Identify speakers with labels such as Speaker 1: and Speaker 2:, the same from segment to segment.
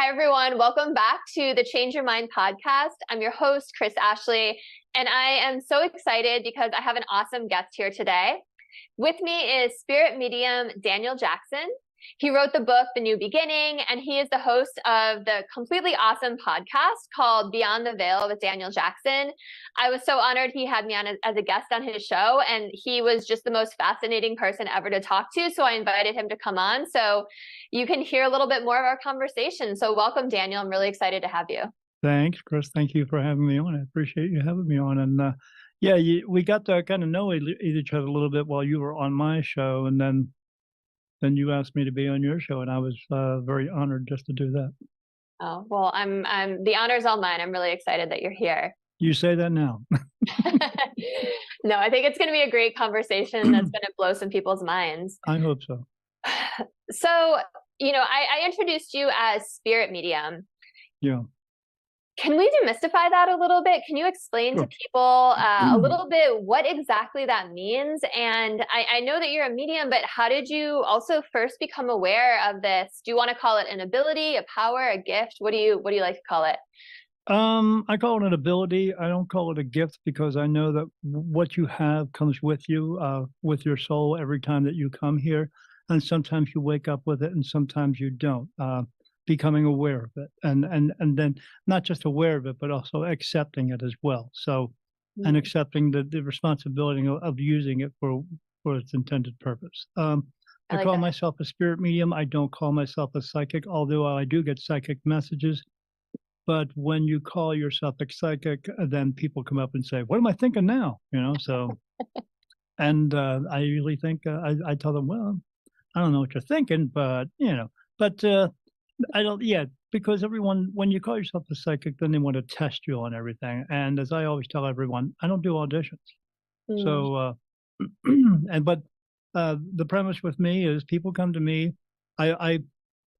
Speaker 1: Hi, everyone. Welcome back to the Change Your Mind podcast. I'm your host, Chris Ashley, and I am so excited because I have an awesome guest here today. With me is spirit medium Daniel Jackson. He wrote the book, The New Beginning, and he is the host of the completely awesome podcast called Beyond the Veil with Daniel Jackson. I was so honored he had me on as a guest on his show, and he was just the most fascinating person ever to talk to, so I invited him to come on so you can hear a little bit more of our conversation. So welcome, Daniel. I'm really excited to have you.
Speaker 2: Thanks, Chris. Thank you for having me on. I appreciate you having me on. And we got to kind of know each other a little bit while you were on my show, and then you asked me to be on your show, and I was very honored just to do that.
Speaker 1: Oh, well, I'm the honor's all mine. I'm really excited that you're here.
Speaker 2: You say that now.
Speaker 1: No, I think it's going to be a great conversation that's going to blow some people's minds.
Speaker 2: I hope so.
Speaker 1: So, I introduced you as spirit medium.
Speaker 2: Yeah.
Speaker 1: Can we demystify that a little bit? Can you explain to people a little bit what exactly that means? And I know that you're a medium, but how did you also first become aware of this? Do you want to call it an ability, a power, a gift? What do you like to call it?
Speaker 2: I call it an ability. I don't call it a gift because I know that what you have comes with you, with your soul every time that you come here. And sometimes you wake up with it and sometimes you don't. Becoming aware of it and then not just aware of it, but also accepting it as well. So, and accepting the responsibility of using it for its intended purpose. I call myself a spirit medium. I don't call myself a psychic, although I do get psychic messages. But when you call yourself a psychic, then people come up and say, "What am I thinking now?" So, and I usually think I tell them, "Well, I don't know what you're thinking, but I don't, because everyone, when you call yourself a psychic, then they want to test you on everything. And as I always tell everyone, I don't do auditions. So, but the premise with me is people come to me. I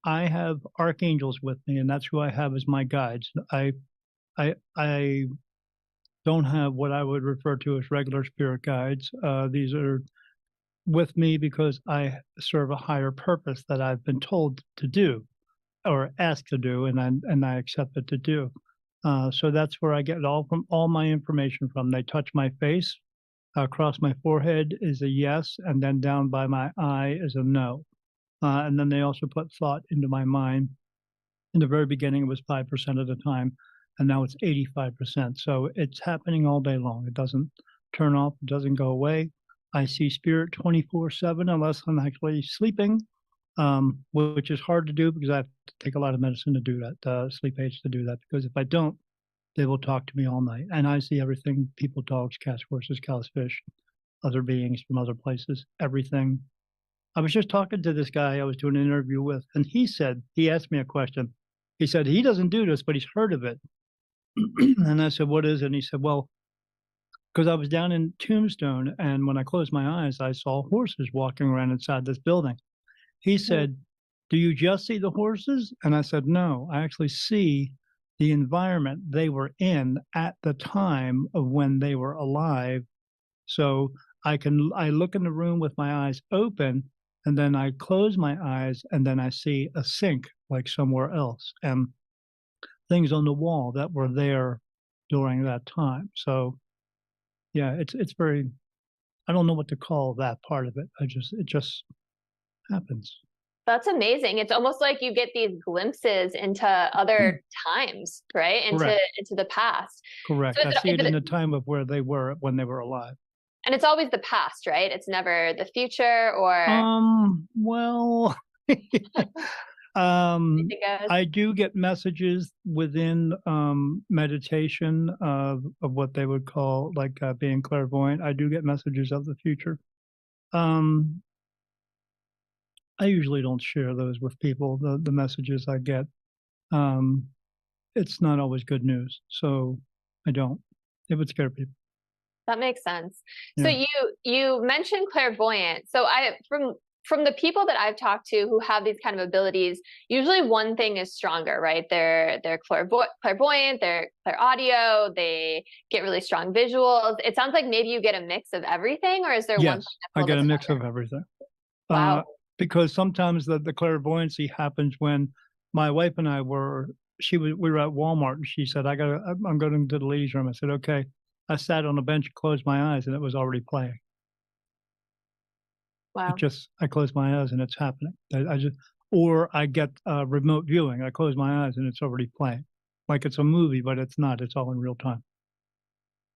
Speaker 2: have archangels with me, and that's who I have as my guides. I don't have what I would refer to as regular spirit guides. These are with me because I serve a higher purpose that I've been told to do, or asked to do, and I accept it to do. So that's where I get all my information from. They touch my face, across my forehead is a yes, and then down by my eye is a no. And then they also put thought into my mind. In the very beginning, it was 5% of the time, and now it's 85%. So it's happening all day long. It doesn't turn off. It doesn't go away. I see spirit 24/7 unless I'm actually sleeping. Which is hard to do because I have to take a lot of medicine to do that, sleep aids to do that, because if I don't, they will talk to me all night. And I see everything: people, dogs, cats, horses, cows, fish, other beings from other places, everything. I was just talking to this guy I was doing an interview with, and he asked me a question. He said, he doesn't do this, but he's heard of it. And I said, what is it? And he said, well, because I was down in Tombstone, and when I closed my eyes, I saw horses walking around inside this building. He said, do you just see the horses? And I said, no, I actually see the environment they were in at the time of when they were alive. So I look in the room with my eyes open, and then I close my eyes, and then I see a sink like somewhere else, and things on the wall that were there during that time. So yeah, it's very, I don't know what to call that part of it. It just happens.
Speaker 1: That's amazing. It's almost like you get these glimpses into other times, right? Into the past.
Speaker 2: Correct. So I see it in the time of where they were when they were alive.
Speaker 1: And it's always the past, right? It's never the future or
Speaker 2: well I do get messages within meditation of what they would call like being clairvoyant. I do get messages of the future. I usually don't share those with people, the messages I get. It's not always good news, so I don't. It would scare people.
Speaker 1: That makes sense.
Speaker 2: Yeah.
Speaker 1: So you mentioned clairvoyant. So from the people that I've talked to who have these kind of abilities, usually one thing is stronger, right? They're clairvoyant, they're clairaudio, they get really strong visuals. It sounds like maybe you get a mix of everything, or is there one thing
Speaker 2: I get a mix of everything.
Speaker 1: Wow.
Speaker 2: Because sometimes the clairvoyancy happens when my wife and I we were at Walmart and she said, I'm going to the ladies' room. I said, okay. I sat on a bench, closed my eyes, and it was already playing.
Speaker 1: Wow.
Speaker 2: I close my eyes and it's happening. Or I get remote viewing. I close my eyes and it's already playing. Like it's a movie, but it's not. It's all in real time.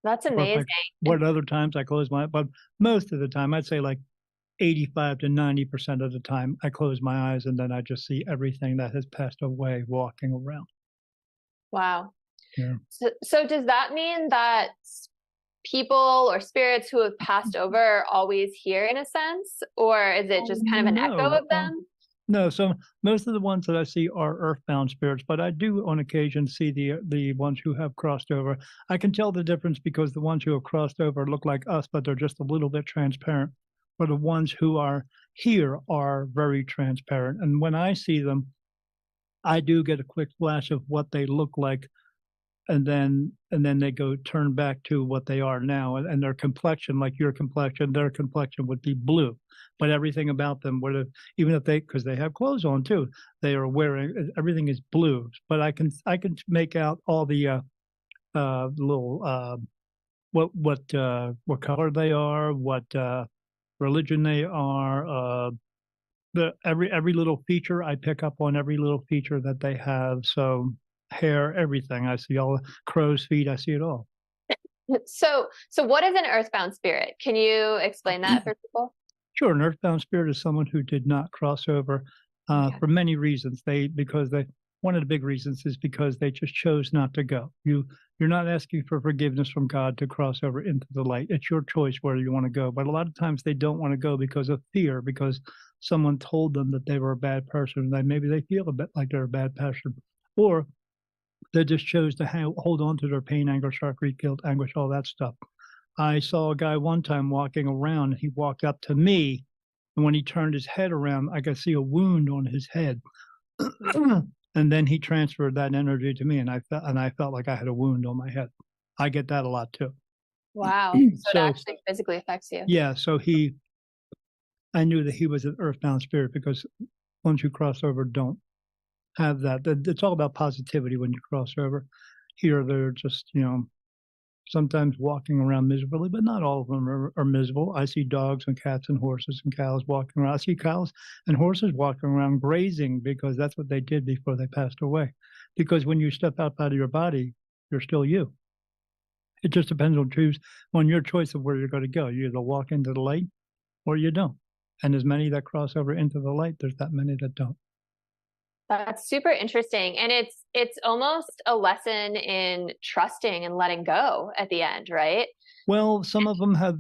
Speaker 1: That's
Speaker 2: Or
Speaker 1: amazing.
Speaker 2: what other times I close my, but most of the time, I'd say like 85 to 90% of the time, I close my eyes and then I just see everything that has passed away walking around.
Speaker 1: Wow.
Speaker 2: Yeah.
Speaker 1: So does that mean that people or spirits who have passed over are always here in a sense, or is it just kind of an echo of them?
Speaker 2: No, so most of the ones that I see are earthbound spirits, but I do on occasion see the ones who have crossed over. I can tell the difference because the ones who have crossed over look like us, but they're just a little bit transparent. But the ones who are here are very transparent. And when I see them, I do get a quick flash of what they look like, and then they go turn back to what they are now, and their complexion, like your complexion, their complexion would be blue, but everything about them would have, even if because they have clothes on too, they are wearing, everything is blue. But I can make out all the little what color they are, what religion they are, every little feature. I pick up on every little feature that they have. So hair, everything. I see all the crow's feet. I see it all.
Speaker 1: So what is an earthbound spirit? Can you explain that for people?
Speaker 2: Sure. An earthbound spirit is someone who did not cross over for many reasons. One of the big reasons is because they just chose not to go. You're not asking for forgiveness from God to cross over into the light. It's your choice where you want to go. But a lot of times they don't want to go because of fear, because someone told them that they were a bad person, and maybe they feel a bit like they're a bad person, or they just chose to hold on to their pain, anger, shock, grief, guilt, anguish, all that stuff. I saw a guy one time walking around, and he walked up to me, and when he turned his head around, I could see a wound on his head. And then he transferred that energy to me, and I felt like I had a wound on my head. I get that a lot too.
Speaker 1: Wow. So it actually physically affects you.
Speaker 2: Yeah. So I knew that he was an earthbound spirit, because once you cross over, don't have that. It's all about positivity when you cross over. Here, they're just, sometimes walking around miserably, but not all of them are miserable. I see dogs and cats and horses and cows walking around. I see cows and horses walking around grazing, because that's what they did before they passed away. Because when you step out of your body, you're still you. It just depends on your choice of where you're going to go. You either walk into the light or you don't. And as many that cross over into the light, there's that many that don't.
Speaker 1: That's super interesting. And it's almost a lesson in trusting and letting go at the end, right?
Speaker 2: Well, some of them have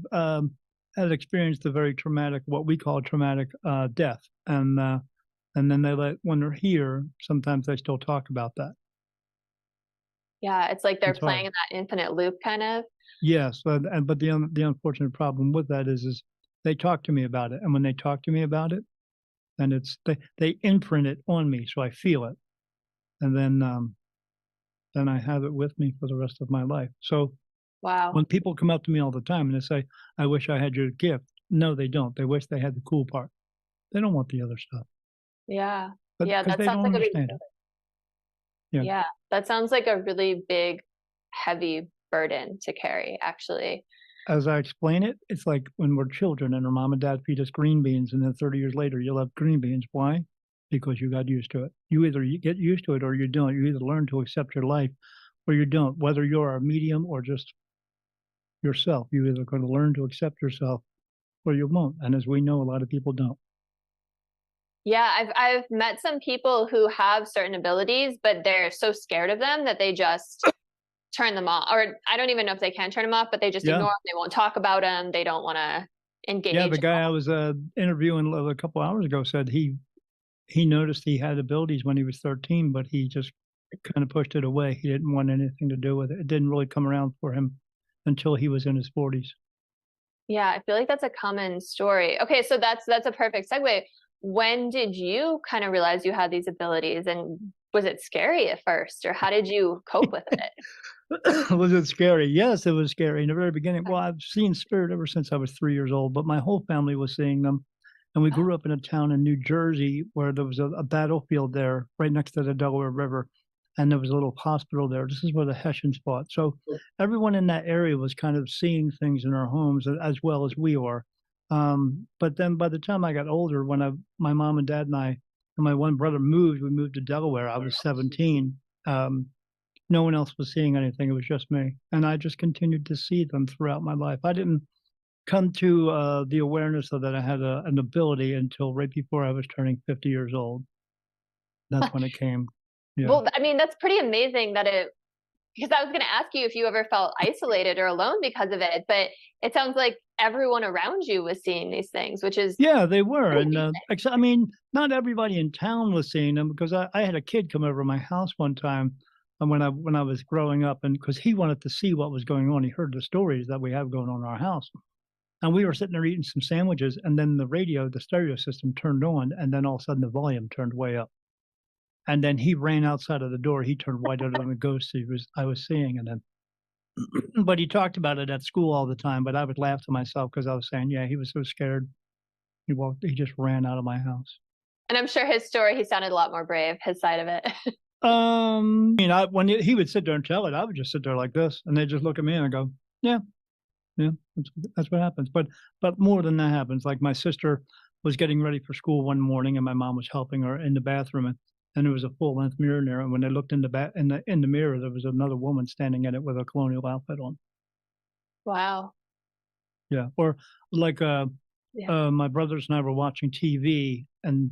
Speaker 2: experienced a very traumatic, what we call traumatic death. And then when they're here, sometimes they still talk about that.
Speaker 1: Yeah, it's like they're playing in that infinite loop kind of.
Speaker 2: Yes, but the unfortunate problem with that is they talk to me about it. And when they talk to me about it, and they imprint it on me, so I feel it, and then I have it with me for the rest of my life. So,
Speaker 1: wow,
Speaker 2: when people come up to me all the time and they say, "I wish I had your gift," no, they don't. They wish they had the cool part. They don't want the other stuff.
Speaker 1: Yeah,
Speaker 2: but,
Speaker 1: yeah, that
Speaker 2: they
Speaker 1: sounds
Speaker 2: don't
Speaker 1: like
Speaker 2: understand it.
Speaker 1: Yeah, that sounds like a really big, heavy burden to carry, actually.
Speaker 2: As I explain it, it's like when we're children and our mom and dad feed us green beans, and then 30 years later, you'll have green beans. Why? Because you got used to it. You get used to it or you don't. You either learn to accept your life or you don't. Whether you're a medium or just yourself, you're either going to learn to accept yourself or you won't. And as we know, a lot of people don't.
Speaker 1: Yeah, I've met some people who have certain abilities, but they're so scared of them that they just turn them off. Or I don't even know if they can turn them off, but they just ignore them. They won't talk about them. They don't want to engage.
Speaker 2: Yeah, the guy I was interviewing a couple hours ago said he noticed he had abilities when he was 13, but he just kind of pushed it away. He didn't want anything to do with it. It didn't really come around for him until he was in his 40s.
Speaker 1: Yeah, I feel like that's a common story. Okay, so that's a perfect segue. When did you kind of realize you had these abilities, and was it scary at first, or how did you cope with it?
Speaker 2: Was it scary? Yes, it was scary in the very beginning. Well, I've seen spirit ever since I was 3 years old, but my whole family was seeing them. And we grew up in a town in New Jersey where there was a battlefield there right next to the Delaware River. And there was a little hospital there. This is where the Hessians fought. So everyone in that area was kind of seeing things in our homes as well as we are. But then by the time I got older, when my mom and dad and I and my one brother moved, we moved to Delaware. I was 17. No one else was seeing anything. It was just me. And I just continued to see them throughout my life. I didn't come to the awareness of that I had an ability until right before I was turning 50 years old. That's when it came. Yeah.
Speaker 1: Well, I mean, that's pretty amazing that because I was going to ask you if you ever felt isolated or alone because of it, but it sounds like everyone around you was seeing these things, which is.
Speaker 2: Yeah, they were. And I mean, not everybody in town was seeing them because I had a kid come over to my house one time when I was growing up, and because he wanted to see what was going on. He heard the stories that we have going on in our house. And we were sitting there eating some sandwiches, and then the stereo system turned on, and then all of a sudden the volume turned way up. And then he ran outside of the door. He turned whiter than the ghost I was seeing. And then, but he talked about it at school all the time. But I would laugh to myself because I was saying, yeah, he was so scared. He just ran out of my house.
Speaker 1: And I'm sure his story, he sounded a lot more brave, his side of it.
Speaker 2: I mean, when he would sit there and tell it, I would just sit there like this, and they'd just look at me and I go, yeah, that's what happens. But more than that happens. Like my sister was getting ready for school one morning, and my mom was helping her in the bathroom, and there was a full-length mirror in there. And when they looked in the mirror, there was another woman standing in it with a colonial outfit on.
Speaker 1: Wow.
Speaker 2: Yeah. Or like my brothers and I were watching TV, and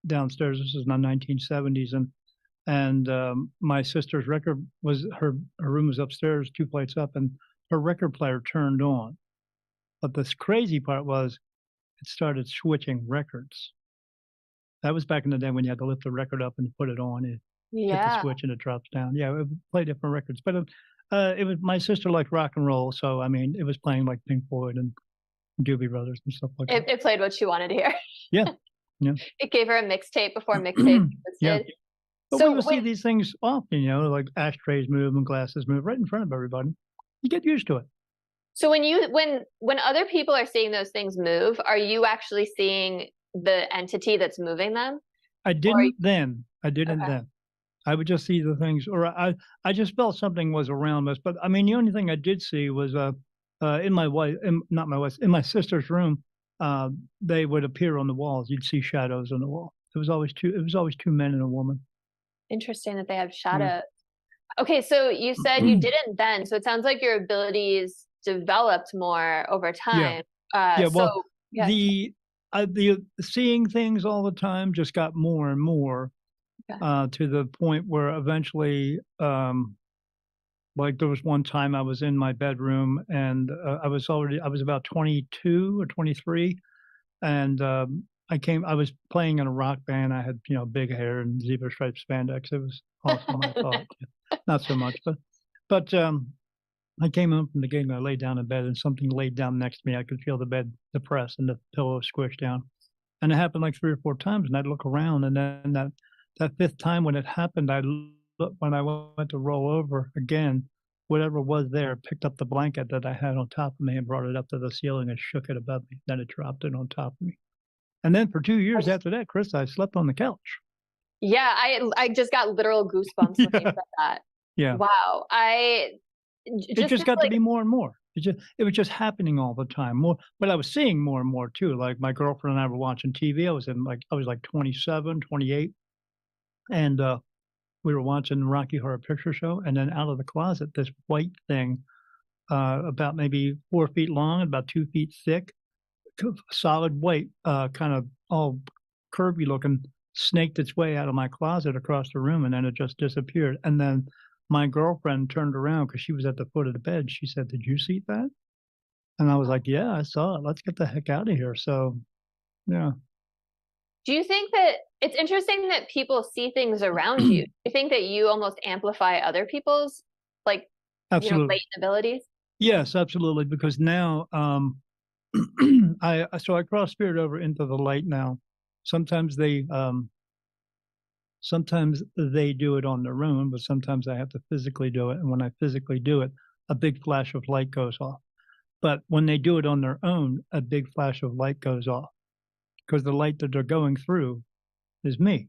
Speaker 2: downstairs, this is in the 1970s, and my sister's record was her room was upstairs, 2 plates up, and her record player turned on. But this crazy part was it started switching records. That was back in the day when you had to lift the record up and put it on. Hit the switch and it drops down. Yeah, it would play different records. But it was my sister liked rock and roll, so I mean, it was playing like Pink Floyd and Doobie Brothers and stuff like that.
Speaker 1: It played what she wanted to hear.
Speaker 2: Yeah.
Speaker 1: It gave her a mixtape before mixtape existed.
Speaker 2: Yeah. But we would see these things often, like ashtrays move and glasses move right in front of everybody. You get used to it.
Speaker 1: So when other people are seeing those things move, are you actually seeing the entity that's moving them?
Speaker 2: I didn't then. I would just see the things, or I just felt something was around us. But I mean, the only thing I did see was in my sister's room. They would appear on the walls. You'd see shadows on the wall. It was always two men and a woman.
Speaker 1: Interesting that they have shadows. Yeah. Okay, so you said you didn't then, so it sounds like your abilities developed more over time.
Speaker 2: The seeing things all the time just got more and more to the point where eventually, like there was one time I was in my bedroom and I was about 22 or 23, and I was playing in a rock band. I had big hair and zebra striped spandex. It was awesome. I thought. Not so much, but I came home from the game and I laid down in bed and something laid down next to me. I could feel the bed depressed and the pillow squished down. And it happened like 3 or 4 times, and I'd look around, and then that 5th time when it happened, when I went to roll over again, whatever was there picked up the blanket that I had on top of me and brought it up to the ceiling and shook it above me. Then it dropped it on top of me. And then for 2 years after that, Chris, I slept on the couch.
Speaker 1: Yeah, I just got literal goosebumps when you said that.
Speaker 2: Yeah.
Speaker 1: Wow.
Speaker 2: It just got to be more and more. It was just happening all the time. More, but I was seeing more and more too. Like my girlfriend and I were watching TV. I was like 27, 28, and we were watching Rocky Horror Picture Show. And then out of the closet, this white thing, about maybe 4 feet long, about 2 feet thick, solid white, kind of all curvy looking, snaked its way out of my closet across the room, and then it just disappeared. And then my girlfriend turned around because she was at the foot of the bed. She said, "Did you see that?" And I was like, "Yeah, I saw it. Let's get the heck out of here." So, yeah.
Speaker 1: Do you think that it's interesting that people see things around you? Do you think that you almost amplify other people's latent abilities? Yes,
Speaker 2: absolutely. Because now, I cross spirit over into the light now. Sometimes they do it on their own, but sometimes I have to physically do it. And when I physically do it, a big flash of light goes off. But when they do it on their own, a big flash of light goes off. because the light that they're going through is me.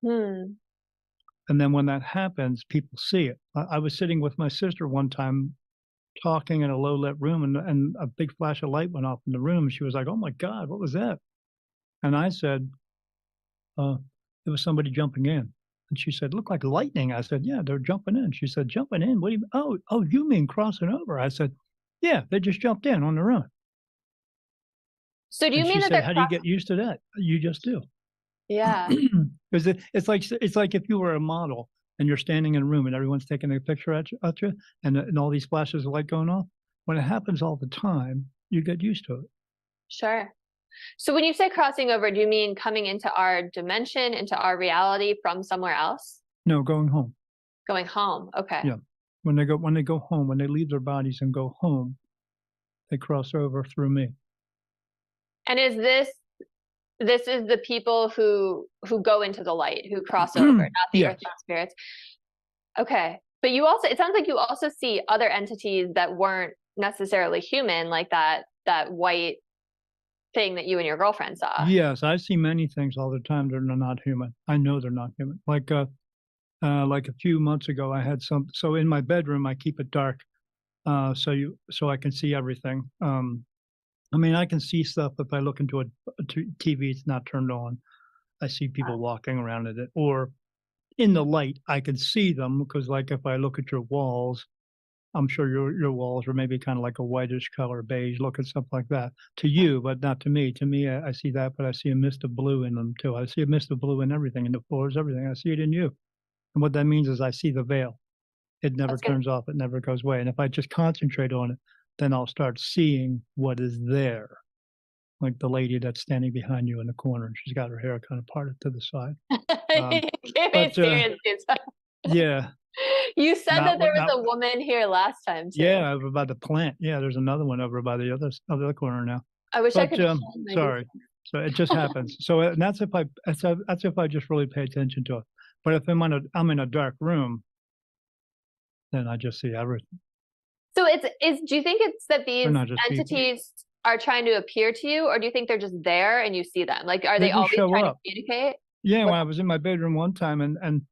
Speaker 1: Hmm.
Speaker 2: And then when that happens, people see it. I was sitting with my sister one time talking in a low lit room, and a big flash of light went off in the room. She was like, "Oh my God, what was that?" And I said, uh, "It was somebody jumping in." And she said, "Looked like lightning." I said, "Yeah, they're jumping in." She said, "Jumping in? What do you? Oh, you mean crossing over?" I said, "Yeah, they just jumped in on their own."
Speaker 1: So do you
Speaker 2: And she
Speaker 1: mean that
Speaker 2: said,
Speaker 1: they're
Speaker 2: "How do you get used to that?" You just do.
Speaker 1: Yeah.
Speaker 2: Because it's like if you were a model and you're standing in a room and everyone's taking a picture at you, and all these flashes of light going off. When it happens all the time, you get used to it.
Speaker 1: Sure. So when you say crossing over, do you mean coming into our dimension, into our reality from somewhere else?
Speaker 2: No, going home.
Speaker 1: Going home. Okay.
Speaker 2: Yeah. When they go home, when they leave their bodies and go home, they cross over through me.
Speaker 1: And is this is the people who go into the light, who cross over, not the
Speaker 2: Yes.
Speaker 1: earthbound spirits. Okay. But you also, it sounds like you also see other entities that weren't necessarily human, like that white thing that you and your girlfriend saw.
Speaker 2: Yes, I see many things all the time that are not human. I know they're not human. Like a few months ago, I had so in my bedroom, I keep it dark, so I can see everything. I mean, I can see stuff if I look into a TV, it's not turned on. I see people walking around in it, or in the light, I can see them because, like, if I look at your walls, I'm sure your walls are maybe kind of like a whitish color, beige looking, something like that to you, but not to me. To me, I see that, but I see a mist of blue in them too. I see a mist of blue in everything, in the floors, everything. I see it in you. And what that means is I see the veil. It never
Speaker 1: That's good.
Speaker 2: turns off. It never goes away. And if I just concentrate on it, then I'll start seeing what is there. Like the lady that's standing behind you in the corner, and she's got her hair kind of parted to the side.
Speaker 1: Give me
Speaker 2: But
Speaker 1: serious.
Speaker 2: yeah,
Speaker 1: You said
Speaker 2: not
Speaker 1: that there
Speaker 2: what
Speaker 1: was
Speaker 2: not.
Speaker 1: a woman here last time too.
Speaker 2: Yeah, over by the plant. Yeah, there's another one over by the other corner now.
Speaker 1: I wish I
Speaker 2: But
Speaker 1: could shine my
Speaker 2: sorry. So it just happens. So and that's if that's if I just really pay attention to it. But if I'm in a dark room, then I just see everything.
Speaker 1: So do you think it's that
Speaker 2: They're
Speaker 1: these
Speaker 2: not just people.
Speaker 1: entities are trying to appear to you, or do you think they're just there and you see them? Like, are
Speaker 2: They
Speaker 1: they
Speaker 2: just
Speaker 1: always
Speaker 2: show
Speaker 1: trying to
Speaker 2: up.
Speaker 1: communicate?
Speaker 2: Yeah,
Speaker 1: What?
Speaker 2: when I was in my bedroom one time and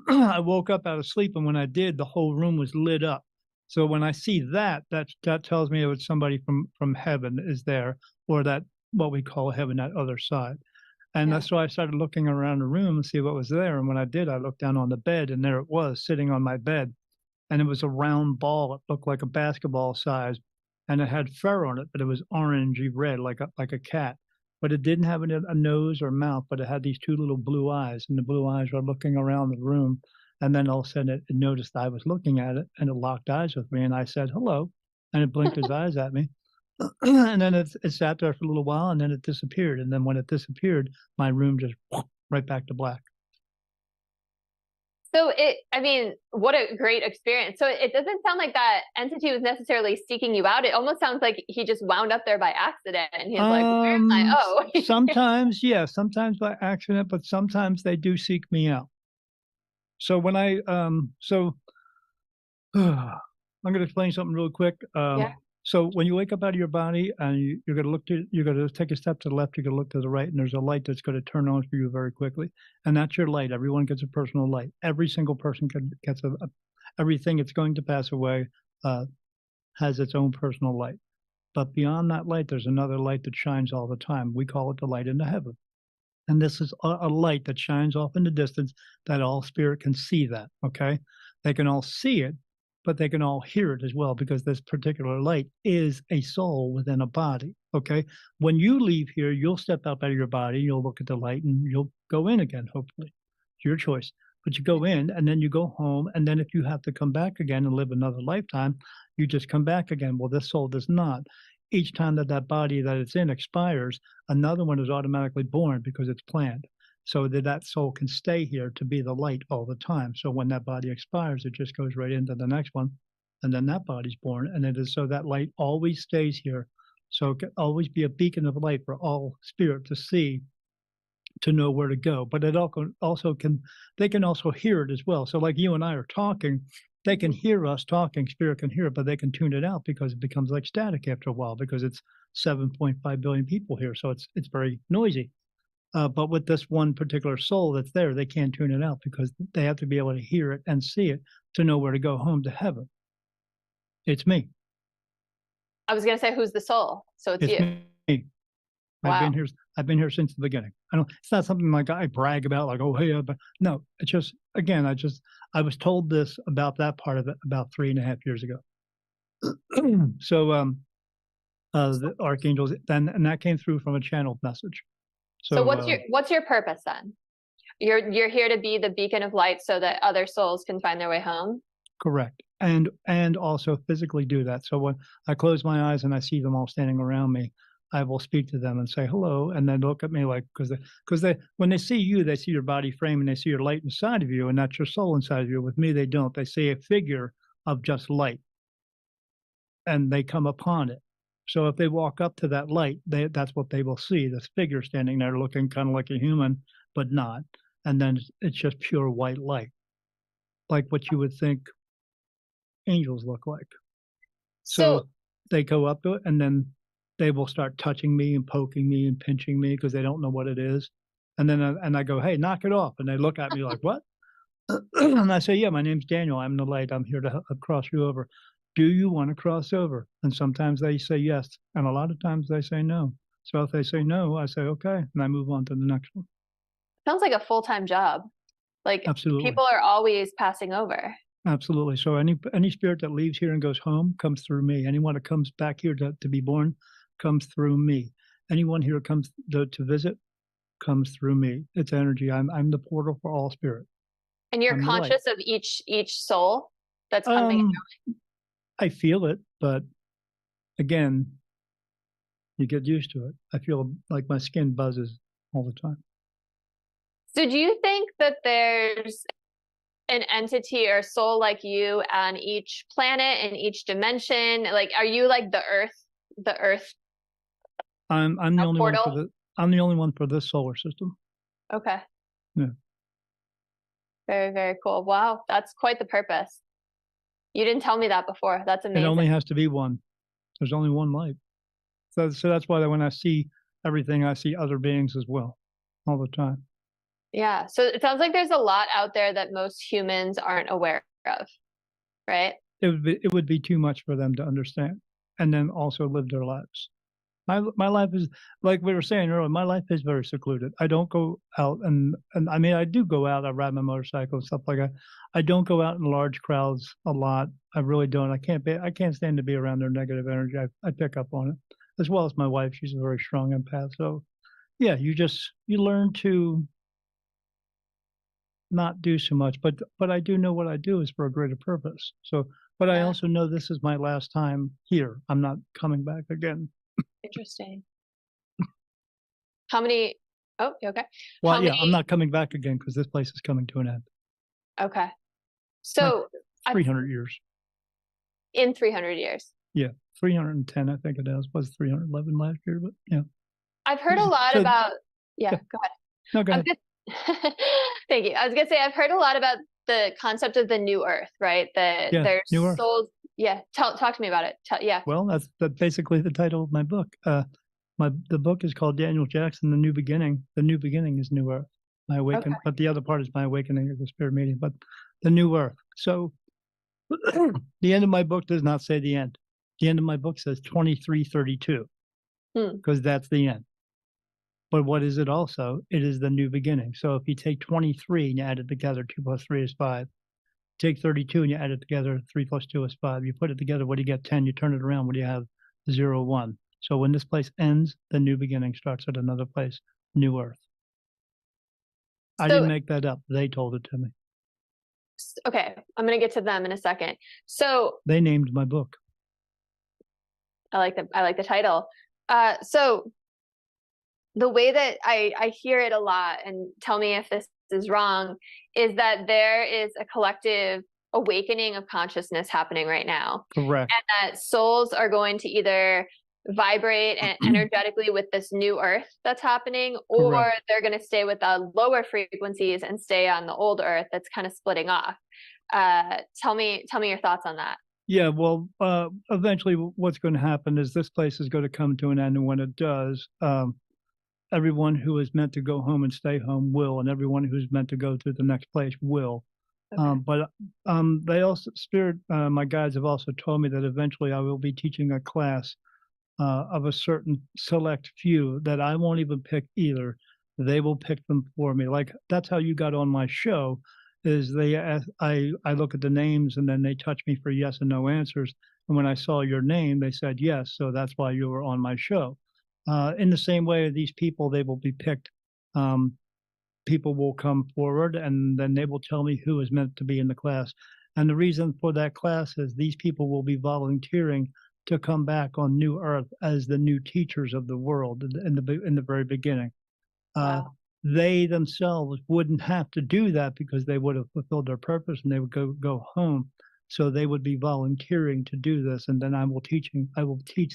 Speaker 2: I woke up out of sleep, and when I did, the whole room was lit up. So when I see that, that tells me it was somebody from heaven is there, or that what we call heaven, that other side. And
Speaker 1: Yeah.
Speaker 2: that's why I started looking around the room and see what was there. And when I did, I looked down on the bed, and there it was sitting on my bed. And it was a round ball. It looked like a basketball size, and it had fur on it, but it was orangey red, like a cat. But it didn't have a nose or mouth, but it had these two little blue eyes, and the blue eyes were looking around the room. And then all of a sudden, it noticed I was looking at it, and it locked eyes with me. And I said, "Hello," and it blinked its eyes at me. And then it sat there for a little while, and then it disappeared. And then when it disappeared, my room just right back to black.
Speaker 1: So I mean, what a great experience. So it doesn't sound like that entity was necessarily seeking you out. It almost sounds like he just wound up there by accident and he's like, where am I? Oh,
Speaker 2: Sometimes, yeah, sometimes by accident, but sometimes they do seek me out. So when I'm going to explain something real quick.
Speaker 1: yeah.
Speaker 2: So when you wake up out of your body and you're going to take a step to the left, you're going to look to the right, and there's a light that's going to turn on for you very quickly. And that's your light. Everyone gets a personal light. Every single person gets everything that's going to pass away has its own personal light. But beyond that light, there's another light that shines all the time. We call it the light in the heaven. And this is a light that shines off in the distance that all spirit can see that, okay? They can all see it, but they can all hear it as well because this particular light is a soul within a body, okay? When you leave here, you'll step out of your body, you'll look at the light, and you'll go in again, hopefully. It's your choice. But you go in, and then you go home, and then if you have to come back again and live another lifetime, you just come back again. Well, this soul does not. Each time that body that it's in expires, another one is automatically born because it's planned, so that soul can stay here to be the light all the time. So when that body expires, it just goes right into the next one, and then that body's born, and it is so that light always stays here. So it can always be a beacon of light for all spirit to see, to know where to go. But it also can they can also hear it as well. So like you and I are talking, they can hear us talking, spirit can hear it, but they can tune it out because it becomes like static after a while because it's 7.5 billion people here. So it's very noisy. But with this one particular soul that's there, they can't tune it out because they have to be able to hear it and see it to know where to go home to heaven. It's me.
Speaker 1: I was going to say, who's the soul? So it's you.
Speaker 2: Me.
Speaker 1: Wow.
Speaker 2: I've been here since the beginning. It's not something like I brag about, like, oh, hey, but no, it's just, again, I was told this about that part of it about 3.5 years ago. So, the archangels, and that came through from a channeled message.
Speaker 1: So what's your purpose then? You're here to be the beacon of light so that other souls can find their way home?
Speaker 2: Correct. And also physically do that. So when I close my eyes and I see them all standing around me, I will speak to them and say hello, and then look at me like, because they when they see you, they see your body frame and they see your light inside of you, and that's your soul inside of you. With me, they don't. They see a figure of just light, and they come upon it. So if they walk up to that light, that's what they will see, this figure standing there looking kind of like a human, but not. And then it's just pure white light, like what you would think angels look like. So they go up to it, and then they will start touching me and poking me and pinching me because they don't know what it is. And then I go, hey, knock it off. And they look at me like, what? And I say, yeah, my name's Daniel. I'm the light. I'm here to cross you over. Do you want to cross over? And sometimes they say yes. And a lot of times they say no. So if they say no, I say, okay. And I move on to the next one.
Speaker 1: Sounds like a full-time job. Like,
Speaker 2: absolutely,
Speaker 1: people are always passing over.
Speaker 2: Absolutely. So any spirit that leaves here and goes home comes through me. Anyone that comes back here to be born comes through me. Anyone here comes to visit comes through me. It's energy. I'm the portal for all spirit.
Speaker 1: And you're conscious of each soul that's coming and going?
Speaker 2: I feel it, but again, you get used to it. I feel like my skin buzzes all the time.
Speaker 1: So do you think that there's an entity or soul like you on each planet in each dimension? Like, are you like the Earth?
Speaker 2: I'm the only
Speaker 1: portal?
Speaker 2: one I'm the only one for this solar system.
Speaker 1: Okay.
Speaker 2: Yeah.
Speaker 1: Very, very cool. Wow, that's quite the purpose. You didn't tell me that before. That's amazing.
Speaker 2: It only has to be one. There's only one light. So that's why when I see everything, I see other beings as well, all the time.
Speaker 1: Yeah. So it sounds like there's a lot out there that most humans aren't aware of, right?
Speaker 2: It would be too much for them to understand, and then also live their lives. My life is, like we were saying earlier, my life is very secluded. I don't go out and I mean, I do go out. I ride my motorcycle and stuff like that. I don't go out in large crowds a lot. I really don't. I can't stand to be around their negative energy. I pick up on it, as well as my wife. She's a very strong empath. So yeah, you learn to not do so much, but I do know what I do is for a greater purpose. So, but I also know this is my last time here. I'm not coming back again.
Speaker 1: Interesting. How many? Oh, okay.
Speaker 2: Well, yeah, I'm not coming back again because this place is coming to an end.
Speaker 1: Okay. So
Speaker 2: 300 years.
Speaker 1: In 300 years.
Speaker 2: Yeah, 310, I think it is. Was 311 last year, but yeah.
Speaker 1: I've heard a lot about. Yeah, go ahead.
Speaker 2: No, go ahead.
Speaker 1: Thank you. I was gonna say I've heard a lot about the concept of the new Earth, right? There's souls. Yeah, talk to me about it. Yeah.
Speaker 2: Well, that's basically the title of my book. The book is called Daniel Jackson: The New Beginning. The new beginning is New Earth. My awakening, but the other part is my awakening of the spirit medium. But the new Earth. So the end of my book does not say the end. The end of my book says 2332, because that's the end. But what is it also? It is the new beginning. So if you take 23 and you add it together, 2 plus 3 is 5. Take 32 and you add it together, 3 plus 2 is 5. You put it together, what do you get? 10. You turn it around, what do you have? 0, 1. So when this place ends, the new beginning starts at another place, New Earth. I didn't make that up. They told it to me.
Speaker 1: Okay, I'm going to get to them in a second. So
Speaker 2: they named my book.
Speaker 1: I like the title. So the way that I hear it a lot, and tell me if this is wrong, is that there is a collective awakening of consciousness happening right now.
Speaker 2: Correct.
Speaker 1: And that souls are going to either vibrate and energetically with this new earth that's happening, or
Speaker 2: Correct.
Speaker 1: they're going to stay with the lower frequencies and stay on the old earth that's kind of splitting off. Tell me your thoughts on that.
Speaker 2: Yeah, well, eventually what's going to happen is this place is going to come to an end, and when it does, everyone who is meant to go home and stay home will, and everyone who's meant to go to the next place will.
Speaker 1: Okay.
Speaker 2: But they also, my guides have also told me that eventually I will be teaching a class of a certain select few that I won't even pick either. They will pick them for me. Like that's how you got on my show. Is they ask, I look at the names and then they touch me for yes and no answers. And when I saw your name, they said yes, so that's why you were on my show. In the same way, these people they will be picked. People will come forward and then they will tell me who is meant to be in the class. And the reason for that class is these people will be volunteering to come back on New Earth as the new teachers of the world in the very beginning.
Speaker 1: Wow.
Speaker 2: They themselves wouldn't have to do that because they would have fulfilled their purpose and they would go home. So they would be volunteering to do this, and then I will teach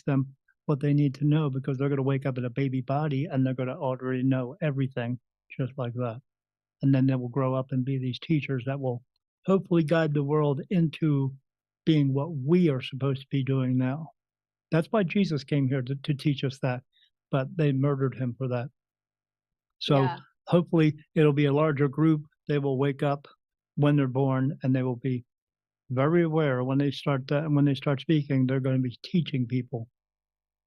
Speaker 2: them what they need to know because they're going to wake up in a baby body and they're going to already know everything just like that. And then they will grow up and be these teachers that will hopefully guide the world into being what we are supposed to be doing now. That's why Jesus came here to teach us that, but they murdered him for that. So
Speaker 1: Yeah.
Speaker 2: hopefully it'll be a larger group. They will wake up when they're born, and they will be very aware when they start speaking. They're going to be teaching people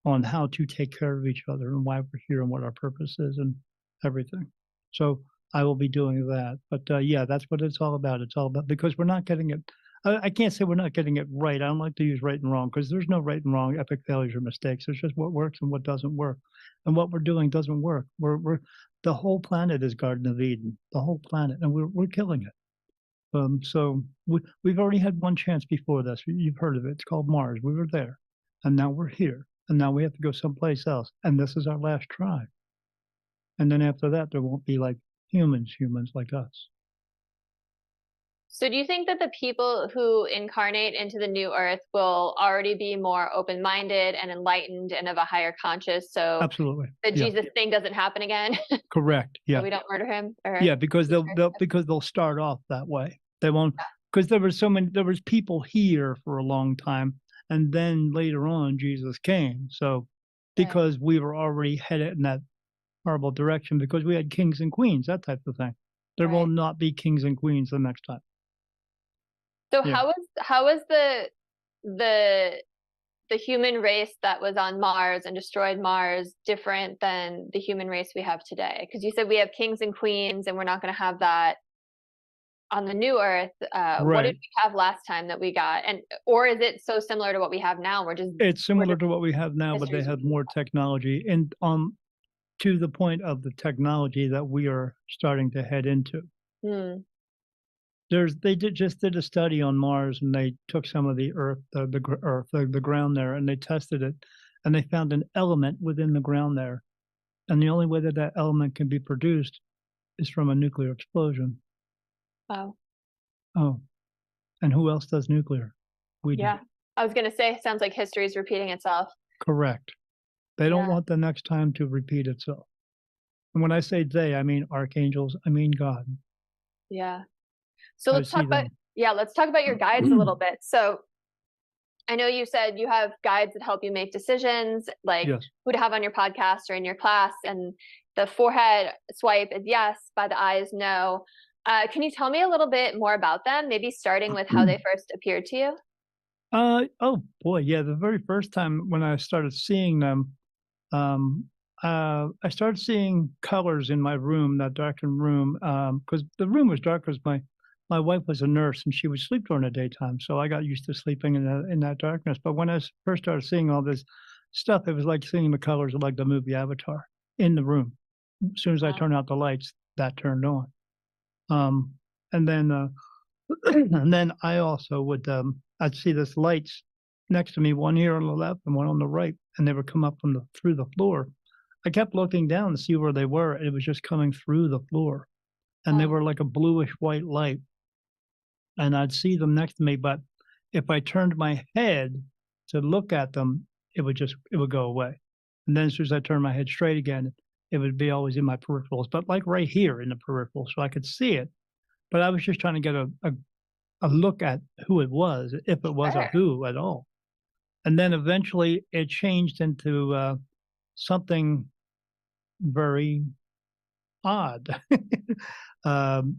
Speaker 2: on how to take care of each other and why we're here and what our purpose is and everything. So I will be doing that. But yeah, that's what it's all about. It's all about because we're not getting it. I can't say we're not getting it right. I don't like to use right and wrong because there's no right and wrong, epic failures or mistakes. There's just what works and what doesn't work. And what we're doing doesn't work. We're the whole planet is Garden of Eden, the whole planet, and we're killing it. So we've already had one chance before this. You've heard of it. It's called Mars. We were there, and now we're here, and now we have to go someplace else. And this is our last try. And then after that, there won't be like humans like us.
Speaker 1: So do you think that the people who incarnate into the new earth will already be more open-minded and enlightened and of a higher conscious? So
Speaker 2: Absolutely.
Speaker 1: the
Speaker 2: Yeah.
Speaker 1: Jesus thing doesn't happen again.
Speaker 2: Correct. Yeah.
Speaker 1: We don't murder him.
Speaker 2: Yeah, because they'll start off that way. They won't because there was people here for a long time, and then later on Jesus came. So because we were already headed in that horrible direction, because we had kings and queens, that type of thing. There will not be kings and queens the next time.
Speaker 1: So how was the human race that was on Mars and destroyed Mars different than the human race we have today? Because you said we have kings and queens, and we're not going to have that on the new Earth. What did we have last time that we got? Or is it so similar to what we have now?
Speaker 2: It's similar to what we have now, but they have more technology, and to the point of the technology that we are starting to head into. They just did a study on Mars, and they took some of the the ground there, and they tested it, and they found an element within the ground there, and the only way that element can be produced is from a nuclear explosion.
Speaker 1: Wow.
Speaker 2: Oh, and who else does nuclear? We do.
Speaker 1: I was going to say, sounds like history is repeating itself.
Speaker 2: Correct. They don't want the next time to repeat itself. And when I say they, I mean archangels, I mean God.
Speaker 1: Yeah. So let's talk about your guides a little bit. So I know you said you have guides that help you make decisions, like who to have on your podcast or in your class, and the forehead swipe is yes, by the eyes no. Can you tell me a little bit more about them? Maybe starting with how they first appeared to you?
Speaker 2: Oh boy, yeah. The very first time when I started seeing them, I started seeing colors in my room, that darkened room, because the room was dark because my wife was a nurse and she would sleep during the daytime. So I got used to sleeping in that darkness. But when I first started seeing all this stuff, it was like seeing the colors of like the movie Avatar in the room. As soon as I turned out the lights, that turned on. And then I also would, I'd see this lights next to me, one here on the left and one on the right, and they would come up through the floor. I kept looking down to see where they were, and it was just coming through the floor, and they were like a bluish white light, and I'd see them next to me. But if I turned my head to look at them, it would go away. And then as soon as I turned my head straight again, it would be always in my peripherals, but like right here in the peripheral, so I could see it. But I was just trying to get a look at who it was, if it was a
Speaker 1: Sure.
Speaker 2: who at all. And then eventually it changed into something very odd. um,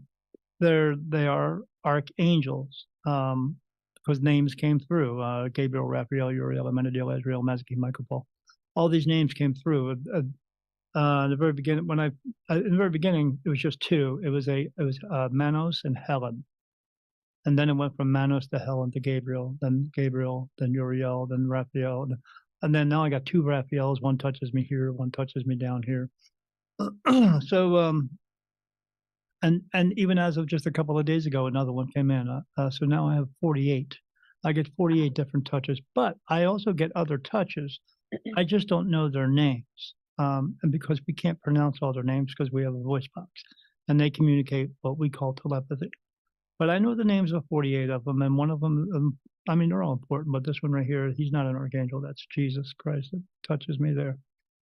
Speaker 2: they are archangels, because names came through, Gabriel, Raphael, Uriel, Amenadiel, Azrael, Mazachi, Michael, Paul. All these names came through. In the very beginning, in the very beginning, it was just two. It was Manos and Helen, and then it went from Manos to Helen to Gabriel, then Uriel, then Raphael, and then now I got two Raphaels. One touches me here, one touches me down here. So and even as of just a couple of days ago, another one came in. So now I have 48. I get 48 different touches, but I also get other touches. I just don't know their names. And because we can't pronounce all their names because we have a voice box, and they communicate what we call telepathy. But I know the names of 48 of them, and one of them, I mean, they're all important, but this one right here, he's not an archangel. That's Jesus Christ that touches me there.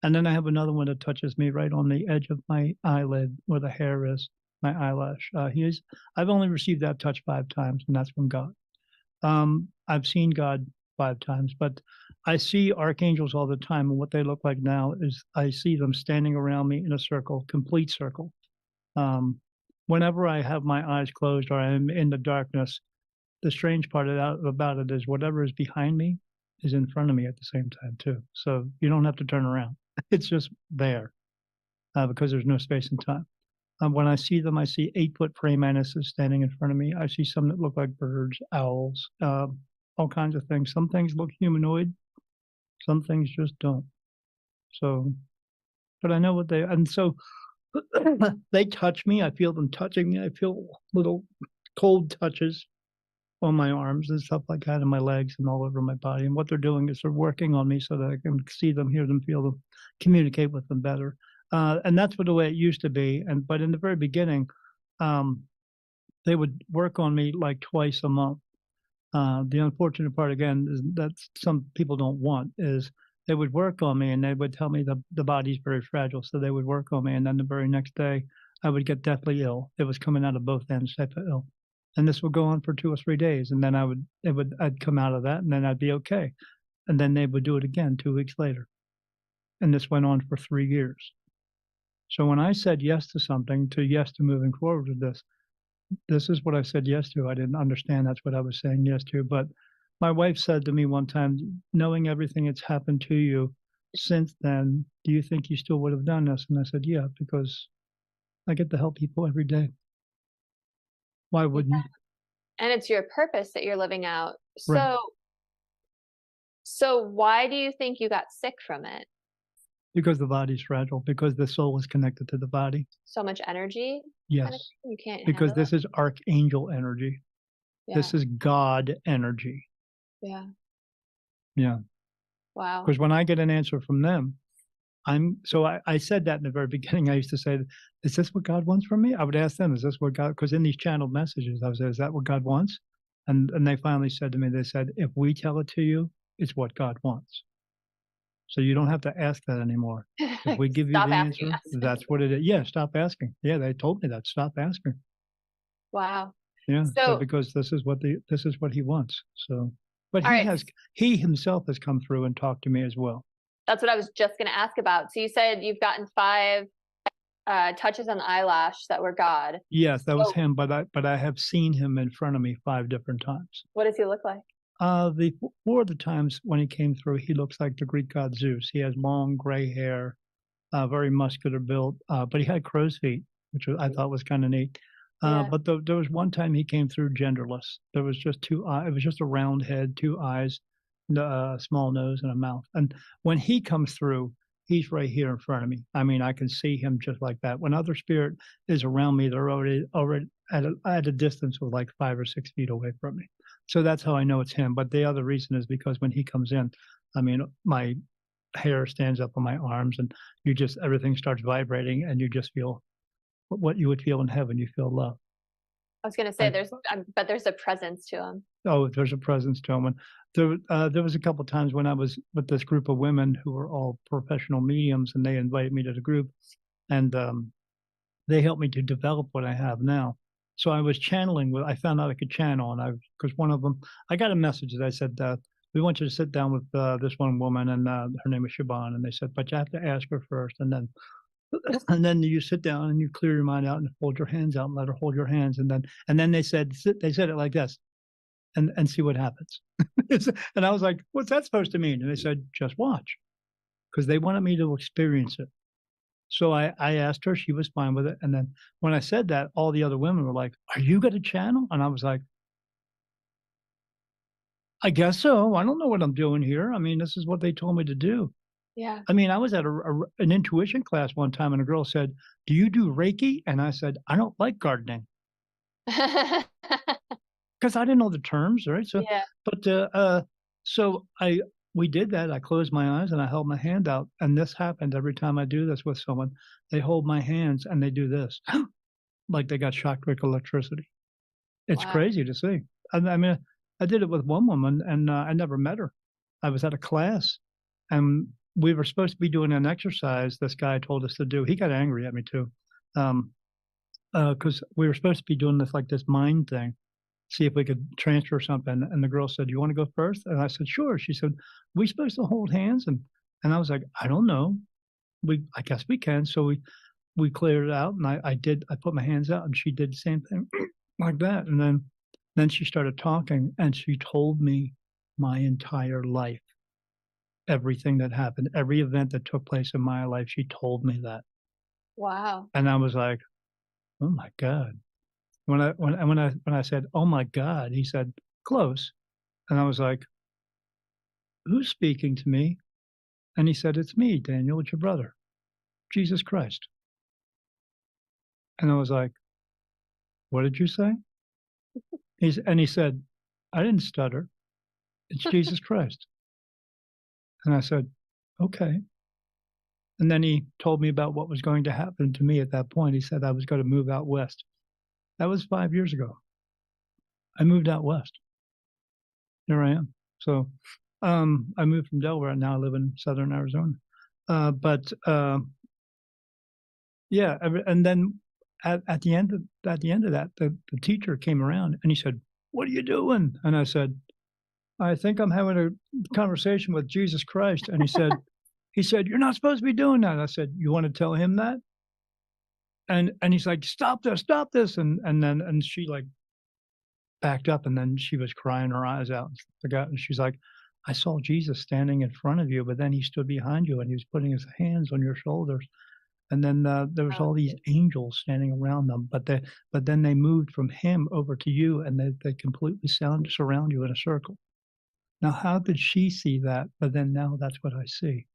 Speaker 2: And then I have another one that touches me right on the edge of my eyelid where the hair is, my eyelash. I've only received that touch 5 times, and that's from God. I've seen God 5 times, but I see archangels all the time, and what they look like now is I see them standing around me in a circle, complete circle. Whenever I have my eyes closed or I'm in the darkness, the strange part about it is whatever is behind me is in front of me at the same time too. So you don't have to turn around. It's just there, because there's no space and time. When I see them, I see 8-foot praying mantises standing in front of me. I see some that look like birds, owls, all kinds of things. Some things look humanoid, some things just don't. So, but I know what and so they touch me. I feel them touching me. I feel little cold touches on my arms and stuff like that, and my legs and all over my body. And what they're doing is they're working on me so that I can see them, hear them, feel them, communicate with them better. And that's the way it used to be. But in the very beginning, they would work on me like twice a month. The unfortunate part again is that some people don't want is they would work on me and they would tell me the body's very fragile. So they would work on me, and then the very next day I would get deathly ill. It was coming out of both ends type of ill. And this would go on for 2 or 3 days. And then I'd come out of that and then I'd be okay. And then they would do it again 2 weeks later. And this went on for 3 years. So when I said yes to something, yes to moving forward with this is what I said yes to. I didn't understand that's what I was saying yes to. But my wife said to me one time, knowing everything that's happened to you since then, do you think you still would have done this? And I said, yeah, because I get to help people every day. Why wouldn't you?
Speaker 1: And it's your purpose that you're living out.
Speaker 2: Right.
Speaker 1: So why do you think you got sick from it?
Speaker 2: Because the body's fragile, because the soul is connected to the body.
Speaker 1: So much energy?
Speaker 2: Yes.
Speaker 1: You can't
Speaker 2: because
Speaker 1: handle
Speaker 2: this is archangel energy.
Speaker 1: it?
Speaker 2: This is God energy.
Speaker 1: Yeah.
Speaker 2: Yeah.
Speaker 1: Wow.
Speaker 2: Because when I get an answer from them, I said that in the very beginning. I used to say, is this what God wants from me? I would ask them, is this what God, because in these channeled messages, I would say, is that what God wants? And they finally said to me, they said, if we tell it to you, it's what God wants. So you don't have to ask that anymore. If we give you the answer, that's what it is. Yeah, stop asking. Yeah, they told me that. Stop asking.
Speaker 1: Wow.
Speaker 2: Yeah. So because this is what he wants. So, but he himself has come through and talked to me as well.
Speaker 1: That's what I was just going to ask about. So you said you've gotten 5 touches on the eyelash that were God.
Speaker 2: Yes, that was him. But I have seen him in front of me 5 different times.
Speaker 1: What does he look like?
Speaker 2: The 4 of the times when he came through, he looks like the Greek god Zeus. He has long gray hair, very muscular built, but he had crow's feet, which I thought was kind of neat. But there was one time he came through genderless. There was just 2 eyes. It was just a round head, 2 eyes, a small nose, and a mouth. And when he comes through, he's right here in front of me. I mean, I can see him just like that. When other spirit is around me, they're already at a distance of like 5 or 6 feet away from me. So that's how I know it's him. But the other reason is because when he comes in, I mean, my hair stands up on my arms, and everything starts vibrating, and you just feel what you would feel in heaven. You feel love.
Speaker 1: I was going to say there's a presence to him.
Speaker 2: Oh, there's a presence to him. And there was a couple times when I was with this group of women who were all professional mediums, and they invited me to the group, and they helped me to develop what I have now. So I was channeling. I found out I could channel, and because one of them, I got a message that I said, "We want you to sit down with this one woman, and her name is Shaban." And they said, "But you have to ask her first, and then you sit down and you clear your mind out and hold your hands out and let her hold your hands, and then they said it like this, and see what happens." And I was like, "What's that supposed to mean?" And they said, "Just watch," because they wanted me to experience it. So I asked her, she was fine with it. And then when I said that, all the other women were like, "Are you going to channel?" And I was like, "I guess so. I don't know what I'm doing here. I mean, this is what they told me to do."
Speaker 1: Yeah.
Speaker 2: I mean, I was at an intuition class one time, and a girl said, "Do you do Reiki?" And I said, "I don't like gardening," because I didn't know the terms, right? So,
Speaker 1: Yeah.
Speaker 2: but so we did that. I closed my eyes and I held my hand out, and this happened every time I do this with someone. They hold my hands and they do this, like they got shocked with electricity. It's
Speaker 1: Wow.
Speaker 2: crazy to see. I mean, I did it with one woman, and I never met her. I was at a class, and we were supposed to be doing an exercise this guy told us to do. He got angry at me too, um, because we were supposed to be doing this mind thing, see if we could transfer something. And the girl said, "You want to go first?" And I said, "Sure." She said, "We supposed to hold hands?" And I was like, "I don't know. I guess we can." So we cleared it out, and I did. I put my hands out, and she did the same thing, like that. And then she started talking, and she told me my entire life, everything that happened, every event that took place in my life. She told me that,
Speaker 1: Wow.
Speaker 2: and I was like, "Oh my god." When I said, "Oh my god," he said, "Close," and I was like, "Who's speaking to me?" And he said, "It's me, Daniel. It's your brother, Jesus Christ." And I was like, "What did you say?" He said, "I didn't stutter. It's Jesus Christ." And I said, "Okay." And then he told me about what was going to happen to me at that point. He said I was going to move out west. That was 5 years ago. I moved out west. Here I am. So I moved from Delaware and now I live in southern Arizona. But yeah, and then at the end of that, the teacher came around and he said, "What are you doing?" And I said, "I think I'm having a conversation with Jesus Christ." And he said, "You're not supposed to be doing that." I said, "You want to tell him that?" And he's like, "Stop this, stop this." And she like backed up, and then she was crying her eyes out and stuff like that. And she's like, "I saw Jesus standing in front of you, but then he stood behind you and he was putting his hands on your shoulders. And then there was
Speaker 1: Oh,
Speaker 2: all these angels standing around them, but then they moved from him over to you, and they completely surround you in a circle." Now, how did she see that? But then now that's what I see.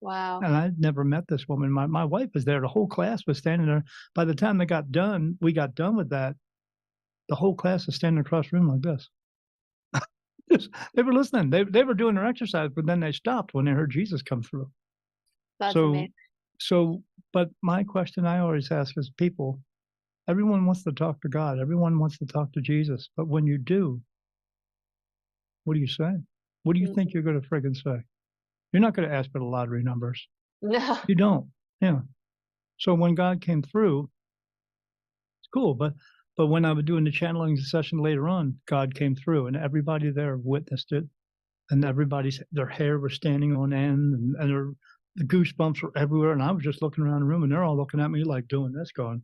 Speaker 1: wow.
Speaker 2: And I'd never met this woman. My wife was there. The whole class was standing there. By the time we got done with that, the whole class is standing across the room like this. They were listening. They were doing their exercise, but then they stopped when they heard Jesus come through.
Speaker 1: That's
Speaker 2: So
Speaker 1: amazing.
Speaker 2: so but my question I always ask is people, everyone wants to talk to God. Everyone wants to talk to Jesus. But when you do, what do you say? What do you think
Speaker 1: Mhm.
Speaker 2: you're gonna friggin' say? You're not gonna ask for the lottery numbers.
Speaker 1: No.
Speaker 2: You don't. Yeah. So when God came through, it's cool. But when I was doing the channeling session later on, God came through and everybody there witnessed it. And everybody's their hair was standing on end and the goosebumps were everywhere. And I was just looking around the room and they're all looking at me like doing this, going,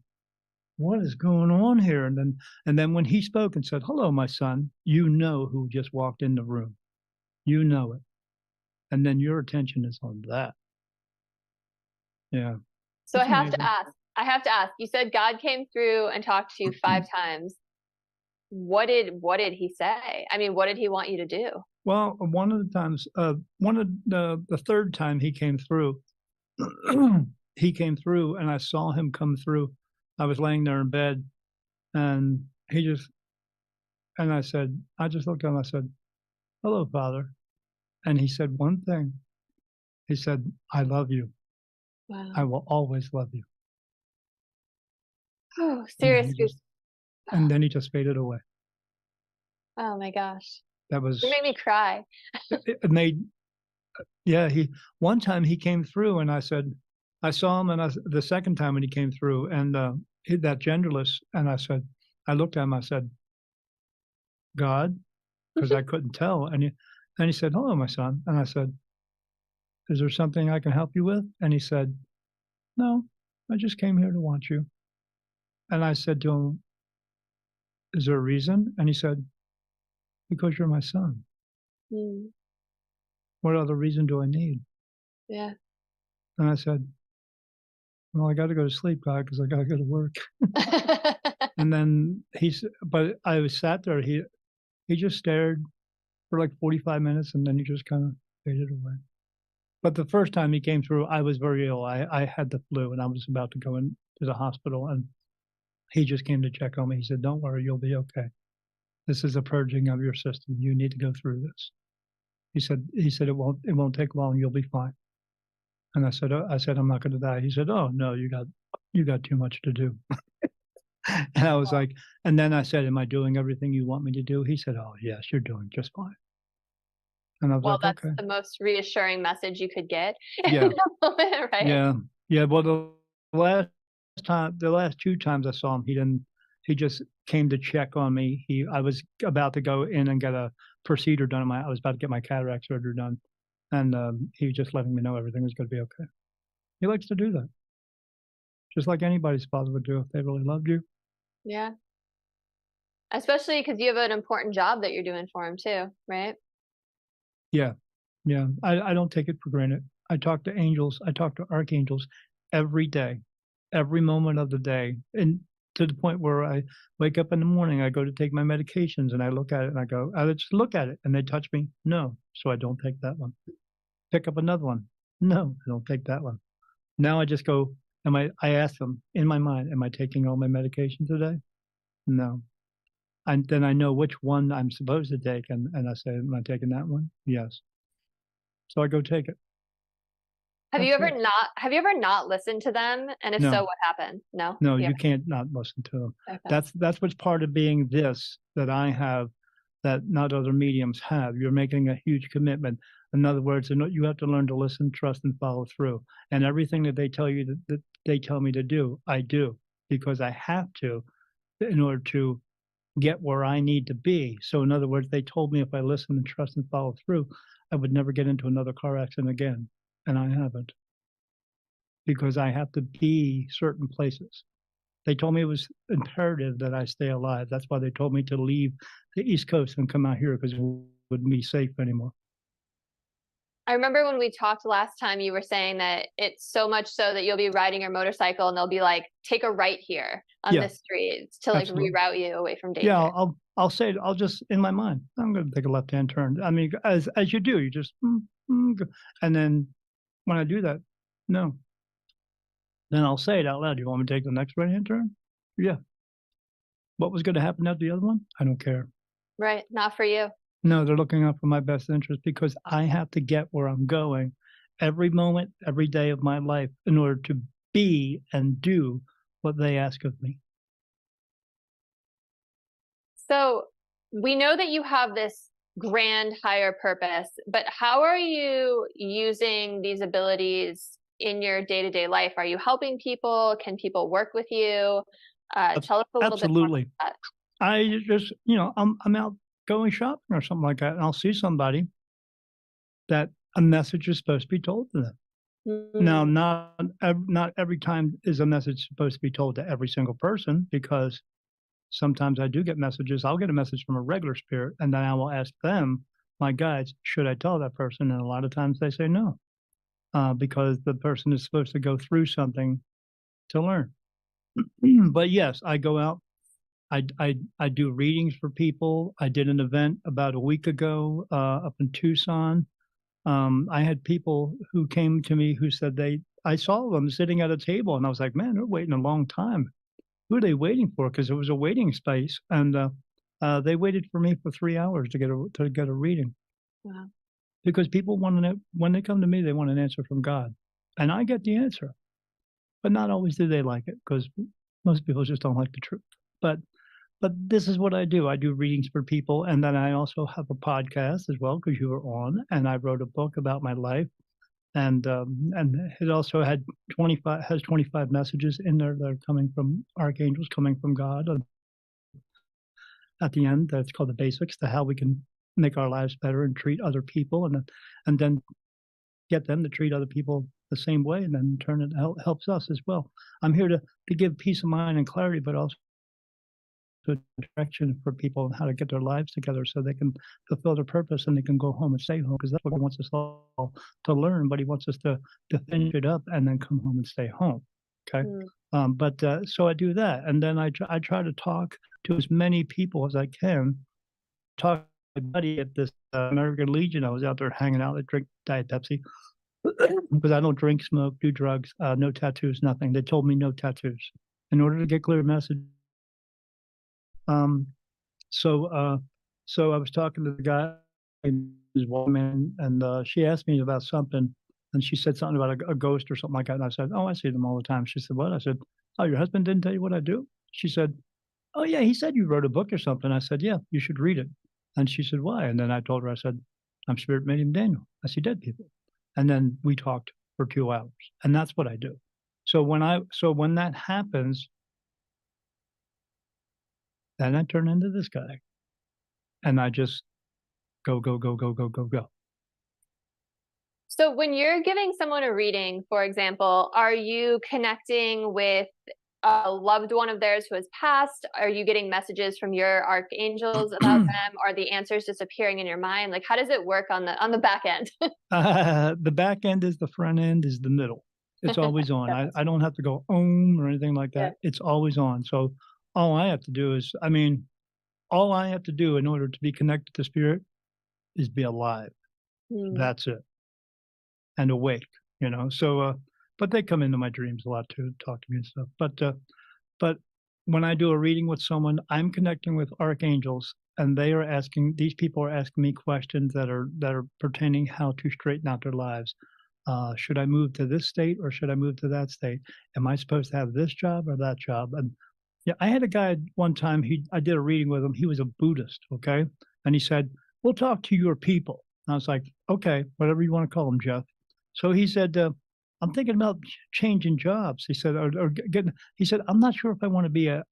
Speaker 2: "What is going on here?" And then when he spoke and said, "Hello, my son," you know who just walked in the room. You know it. And then your attention is on that. Yeah.
Speaker 1: So
Speaker 2: It's amazing.
Speaker 1: I have to ask, you said God came through and talked to you 5 times. What did he say? I mean, what did he want you to do?
Speaker 2: Well, one of the times, one of the third time he came through, he came through, and I saw him come through. I was laying there in bed, and and I just looked at him. I said, "Hello, Father," and he said one thing. He said, "I love you. I
Speaker 1: Wow.
Speaker 2: will always love you."
Speaker 1: Oh,
Speaker 2: And then
Speaker 1: serious goose.
Speaker 2: he just faded away.
Speaker 1: Oh my gosh.
Speaker 2: That
Speaker 1: You
Speaker 2: was,
Speaker 1: made me cry.
Speaker 2: it made, yeah, one time he came through and I said, I saw him and the second time when he came through and that genderless, and I looked at him, I said, God, because I couldn't tell. And he said, hello, my son. And I said, is there something I can help you with? And he said, no, I just came here to watch you. And I said to him, is there a reason? And he said, because you're my son.
Speaker 1: Mm,
Speaker 2: What other reason do I need?
Speaker 1: yeah.
Speaker 2: And I said, well, I got to go to sleep, God, because I got to go to work. And then but I was sat there. He just stared for like 45 minutes and then he just kind of faded away. But the first time he came through, I was very ill. I had the flu and I was about to go into the hospital. And he just came to check on me. He said, don't worry, you'll be okay. This is a purging of your system. You need to go through this. He said, it won't take long. You'll be fine. And I said, I'm not going to die. He said, oh no, you got too much to do. And I was like, and then I said, am I doing everything you want me to do? He said, oh yes, you're doing just fine. And I was
Speaker 1: Well,
Speaker 2: like,
Speaker 1: that's
Speaker 2: okay.
Speaker 1: the most reassuring message you could get.
Speaker 2: Yeah.
Speaker 1: Right?
Speaker 2: Yeah. Yeah. Well, the last two times I saw him, he just came to check on me. I was about to go in and get a procedure done. I was about to get my cataract surgery done. And he was just letting me know everything was going to be okay. He likes to do that. Just like anybody's father would do if they really loved you.
Speaker 1: Yeah. Especially because you have an important job that you're doing for him too, right?
Speaker 2: Yeah. Yeah. I don't take it for granted. I talk to angels. I talk to archangels every day, every moment of the day. And to the point where I wake up in the morning, I go to take my medications and I look at it and I go, I just look at it and they touch me. No. So I don't take that one. Pick up another one. No, I don't take that one. Now I just go, I ask them in my mind, am I taking all my medication today? No. And then I know which one I'm supposed to take. And I say, am I taking that one? Yes. So I go take it.
Speaker 1: Have you ever not listened to them? And if so,
Speaker 2: No,
Speaker 1: what happened? No?
Speaker 2: no,
Speaker 1: Yeah.
Speaker 2: you can't not listen to them.
Speaker 1: Okay.
Speaker 2: That's what's part of being this that I have that not other mediums have. You're making a huge commitment. In other words, you have to learn to listen, trust, and follow through. And everything that they tell you that they tell me to do, I do because I have to in order to get where I need to be. So in other words, they told me if I listen and trust and follow through, I would never get into another car accident again. And I haven't because I have to be certain places. They told me it was imperative that I stay alive. That's why they told me to leave the East Coast and come out here because it wouldn't be safe anymore.
Speaker 1: I remember when we talked last time, you were saying that it's so much so that you'll be riding your motorcycle and they'll be like, take a right here on
Speaker 2: Yeah,
Speaker 1: this street to like
Speaker 2: absolutely.
Speaker 1: reroute you away from danger.
Speaker 2: Yeah, I'll say it. I'll just in my mind, I'm going to take a left-hand turn. I mean, as you do, you just and then when I do that, no. Then I'll say it out loud. Do you want me to take the next right-hand turn? Yeah. What was going to happen at the other one? I don't care.
Speaker 1: Right. Not for you.
Speaker 2: No, they're looking out for my best interest because I have to get where I'm going every moment, every day of my life in order to be and do what they ask of me.
Speaker 1: So we know that you have this grand higher purpose, but how are you using these abilities in your day-to-day life? Are you helping people? Can people work with you? Tell us a little bit more about that.
Speaker 2: I just, I'm out going shopping or something like that, and I'll see somebody that a message is supposed to be told to them. Now, not every time is a message supposed to be told to every single person because sometimes I do get messages. I'll get a message from a regular spirit, and then I will ask them, my guides, should I tell that person? And a lot of times they say no, because the person is supposed to go through something to learn. But yes, I go out. I do readings for people. I did an event about a week ago up in Tucson. I had people who came to me who said I saw them sitting at a table, and I was like, man, they're waiting a long time. Who are they waiting for? Because it was a waiting space, and they waited for me for 3 hours to get a reading.
Speaker 1: Wow.
Speaker 2: Because people want to know, when they come to me, they want an answer from God, and I get the answer, but not always do they like it because most people just don't like the truth. But but this is what I do. I do readings for people, and then I also have a podcast as well because you were on, and I wrote a book about my life, and it also had 25 messages in there that are coming from archangels, coming from God. At the end, that's called the basics to how we can make our lives better and treat other people, and then get them to treat other people the same way, and then in turn it helps us as well. I'm here to give peace of mind and clarity, but also direction for people on how to get their lives together so they can fulfill their purpose and they can go home and stay home because that's what he wants us all to learn, but he wants us to finish it up and then come home and stay home. Okay. So I do that, and then I try to talk to as many people as I can. Talk to my buddy at this American Legion. I was out there hanging out. I drink Diet Pepsi because I don't drink, smoke, do drugs, no tattoos, nothing. They told me no tattoos in order to get clear message. Um, so I was talking to the guy, his woman, and she asked me about something, and she said something about a ghost or something like that. And I said, "Oh, I see them all the time." She said, "What?" I said, "Oh, your husband didn't tell you what I do?" She said, "Oh, yeah, he said you wrote a book or something." I said, "Yeah, you should read it." And she said, "Why?" And then I told her, I said, "I'm spirit medium Daniel. I see dead people." And then we talked for 2 hours, and that's what I do. So when that happens, then I turn into this guy, and I just go, go, go, go, go, go, go.
Speaker 1: So when you're giving someone a reading, for example, are you connecting with a loved one of theirs who has passed? Are you getting messages from your archangels about them? Are the answers just appearing in your mind? Like, how does it work on the back end?
Speaker 2: The back end is the front end is the middle. It's always on. I don't have to go or anything like
Speaker 1: Yeah.
Speaker 2: that. It's always on. So all I have to do is, all I have to do in order to be connected to spirit is be alive. That's it. And awake, So, but they come into my dreams a lot to talk to me and stuff. But when I do a reading with someone, I'm connecting with archangels, and these people are asking me questions that are pertaining how to straighten out their lives. Should I move to this state or should I move to that state? Am I supposed to have this job or that job? And yeah, I had a guy one time. I did a reading with him. He was a Buddhist, okay, and he said, "We'll talk to your people." And I was like, "Okay, whatever you want to call them, Jeff." So he said, "I'm thinking about changing jobs." He said, or getting. He said, "I'm not sure if I want to be a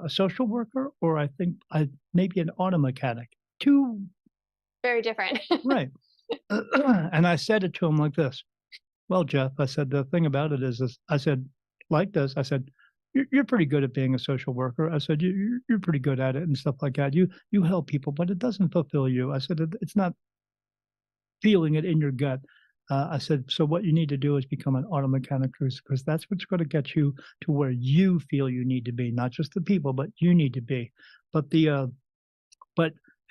Speaker 2: social worker or I think I maybe an auto mechanic." Two
Speaker 1: Very different.
Speaker 2: right. And I said it to him like this. "Well, Jeff," I said, "the thing about it is this." I said, like this. I said, "You're pretty good at being a social worker." I said, "You're pretty good at it and stuff like that. You help people, but it doesn't fulfill you." I said, "It's not feeling it in your gut." I said, "So what you need to do is become an auto mechanic because that's what's going to get you to where you feel you need to be, not just the people, but you need to be. But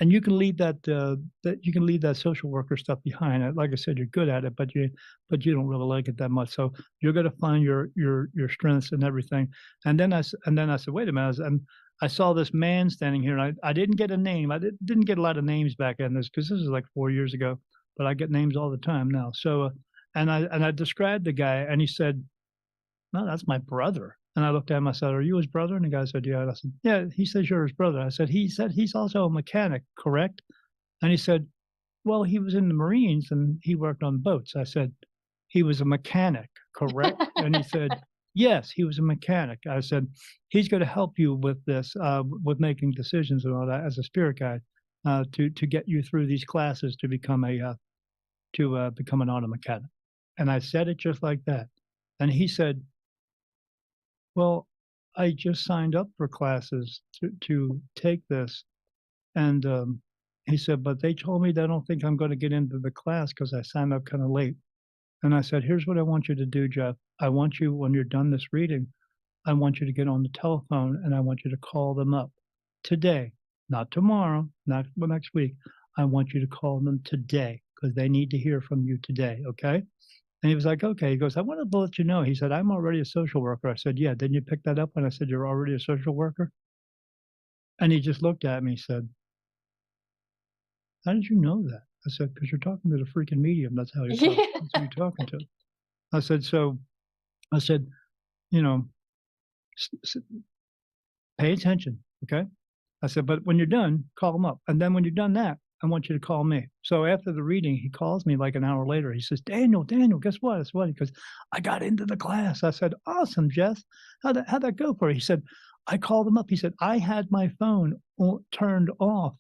Speaker 2: and you can leave that social worker stuff behind. Like I said, you're good at it, but you don't really like it that much. So you're going to find your strengths and everything." And then I said, "Wait a minute." And I saw this man standing here, and I didn't get a name. I didn't get a lot of names back in this because this is like 4 years ago, but I get names all the time now. So and I described the guy, and he said, "No, that's my brother." And I looked at him, I said, "Are you his brother?" And the guy said, "Yeah." And I said, "Yeah, he says you're his brother." I said, "He said he's also a mechanic, correct?" And he said, "Well, he was in the Marines and he worked on boats." I said, "He was a mechanic, correct?" And he said, "Yes, he was a mechanic." I said, "He's going to help you with this, with making decisions and all that as a spirit guide, to get you through these classes to become become an auto mechanic." And I said it just like that. And he said, "Well, I just signed up for classes to take this." And he said, "But they told me they don't think I'm going to get into the class because I signed up kind of late." And I said, "Here's what I want you to do, Jeff. I want you, when you're done this reading, I want you to get on the telephone and I want you to call them up today, not tomorrow, not next week. I want you to call them today because they need to hear from you today. Okay?" And he was like, "Okay." He goes, "I wanted to let you know." He said, "I'm already a social worker." I said, "Yeah, didn't you pick that up when I said you're already a social worker?" And he just looked at me and said, "How did you know that?" I said, "Because you're talking to the freaking medium. That's how you talk.
Speaker 1: Yeah.
Speaker 2: That's who you're talking to." I said, "So," I said, "you know, s- s- pay attention. Okay. I said, but when you're done, call them up. And then when you're done that, I want you to call me. So after the reading, he calls me like an hour later. He says, Daniel, guess what? I said, what? He goes, I got into the class. I said, awesome, Jess. How'd that go for you? He said, I called him up. He said, I had my phone turned off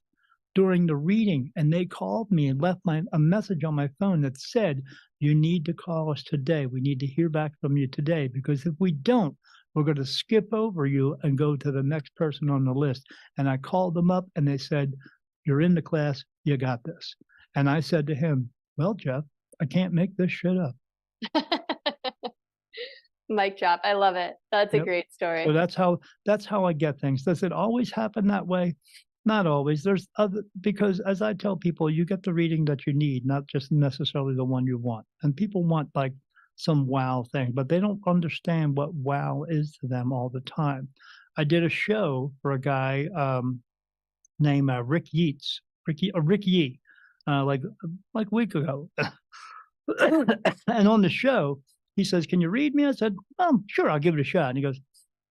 Speaker 2: during the reading, and they called me and left a message on my phone that said, you need to call us today. We need to hear back from you today, because if we don't, we're going to skip over you and go to the next person on the list. And I called them up and they said, you're in the class. You got this. And I said to him, well, Jeff, I can't make this shit up.
Speaker 1: Mic drop. I love it. That's a great story.
Speaker 2: So that's how I get things. Does it always happen that way? Not always. There's because as I tell people, you get the reading that you need, not just necessarily the one you want. And people want like some wow thing, but they don't understand what wow is to them all the time. I did a show for a guy named Rick Yeats, Rick Yee, like a week ago. And on the show, he says, can you read me? I said, sure, I'll give it a shot. And he goes,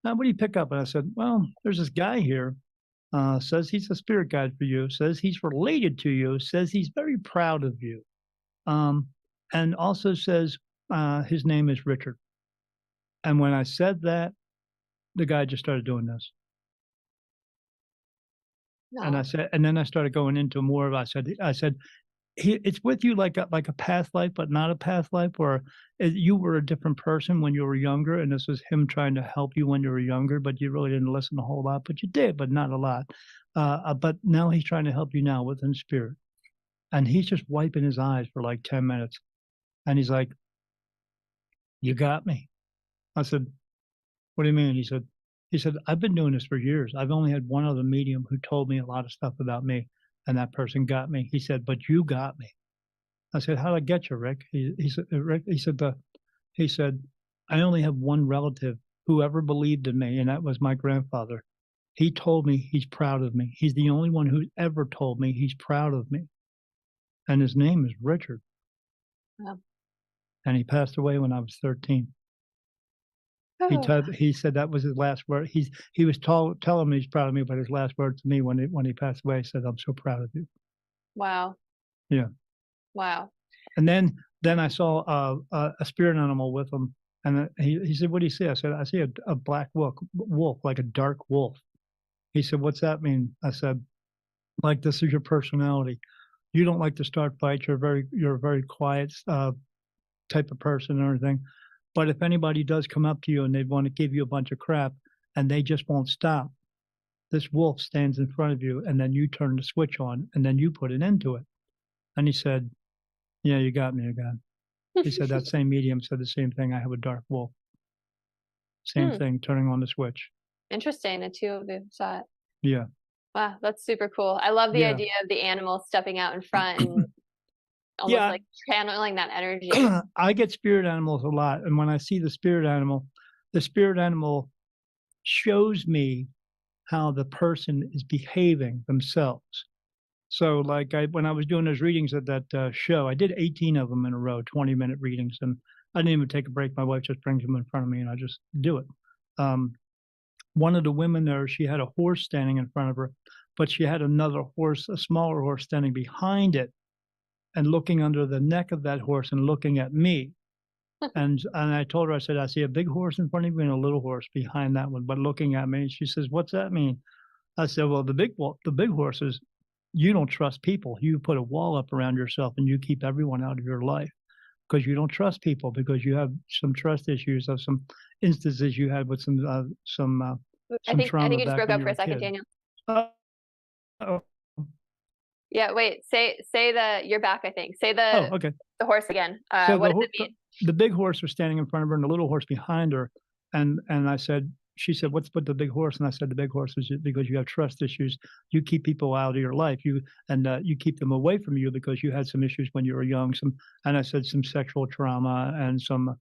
Speaker 2: what do you pick up? And I said, well, there's this guy here, says he's a spirit guide for you, says he's related to you, says he's very proud of you, and also says his name is Richard. And when I said that, the guy just started doing this. No. And I said, and then I started going into more of, I said, it's with you like a past life, but not a past life, where you were a different person when you were younger, and this was him trying to help you when you were younger, but you really didn't listen a whole lot, but you did, but not a lot. But now he's trying to help you now within spirit. And he's just wiping his eyes for like 10 minutes. And he's like, you got me. I said, what do you mean? He said, I've been doing this for years. I've only had one other medium who told me a lot of stuff about me, and that person got me. He said, but you got me. I said, how'd I get you, Rick? He said, Rick, he said, I only have one relative who ever believed in me, and that was my grandfather. He told me he's proud of me. He's the only one who ever told me he's proud of me. And his name is Richard. Wow. And he passed away when I was 13. Oh. He said that was his last word. He was telling me he's proud of me, but his last word to me when he passed away, he said, I'm so proud of you.
Speaker 1: Wow.
Speaker 2: Yeah.
Speaker 1: Wow.
Speaker 2: And then I saw a spirit animal with him, and he said, what do you see? I said, I see a black wolf, like a dark wolf. He said, what's that mean? I said, like, this is your personality. You don't like to start fights. You're a very quiet type of person or anything. But if anybody does come up to you and they want to give you a bunch of crap and they just won't stop, this wolf stands in front of you, and then you turn the switch on and then you put an end to it. And he said, yeah, you got me again. He said that same medium said the same thing. I have a dark wolf. Same thing, turning on the switch.
Speaker 1: Interesting. The two of you saw it.
Speaker 2: Yeah.
Speaker 1: Wow, that's super cool. I love the idea of the animal stepping out in front and almost like channeling that energy.
Speaker 2: I get spirit animals a lot. And when I see the spirit animal shows me how the person is behaving themselves. So like when I was doing those readings at that show, I did 18 of them in a row, 20-minute readings. And I didn't even take a break. My wife just brings them in front of me and I just do it. One of the women there, she had a horse standing in front of her, but she had another horse, a smaller horse, standing behind it and looking under the neck of that horse and looking at me. And I told her, I said, I see a big horse in front of you and a little horse behind that one, but looking at me. And she says, what's that mean? I said, well, the big horse is, you don't trust people. You put a wall up around yourself and you keep everyone out of your life because you don't trust people, because you have some trust issues of some instances you had with some trauma.
Speaker 1: I think you just broke up for a second, Daniel. Yeah, wait, say you're back, I think. Say the horse again. So what does it mean?
Speaker 2: The big horse was standing in front of her and the little horse behind her. And I said, she said, what's with the big horse? And I said, the big horse is because you have trust issues. You keep people out of your life. You keep them away from you because you had some issues when you were young. And I said some sexual trauma and some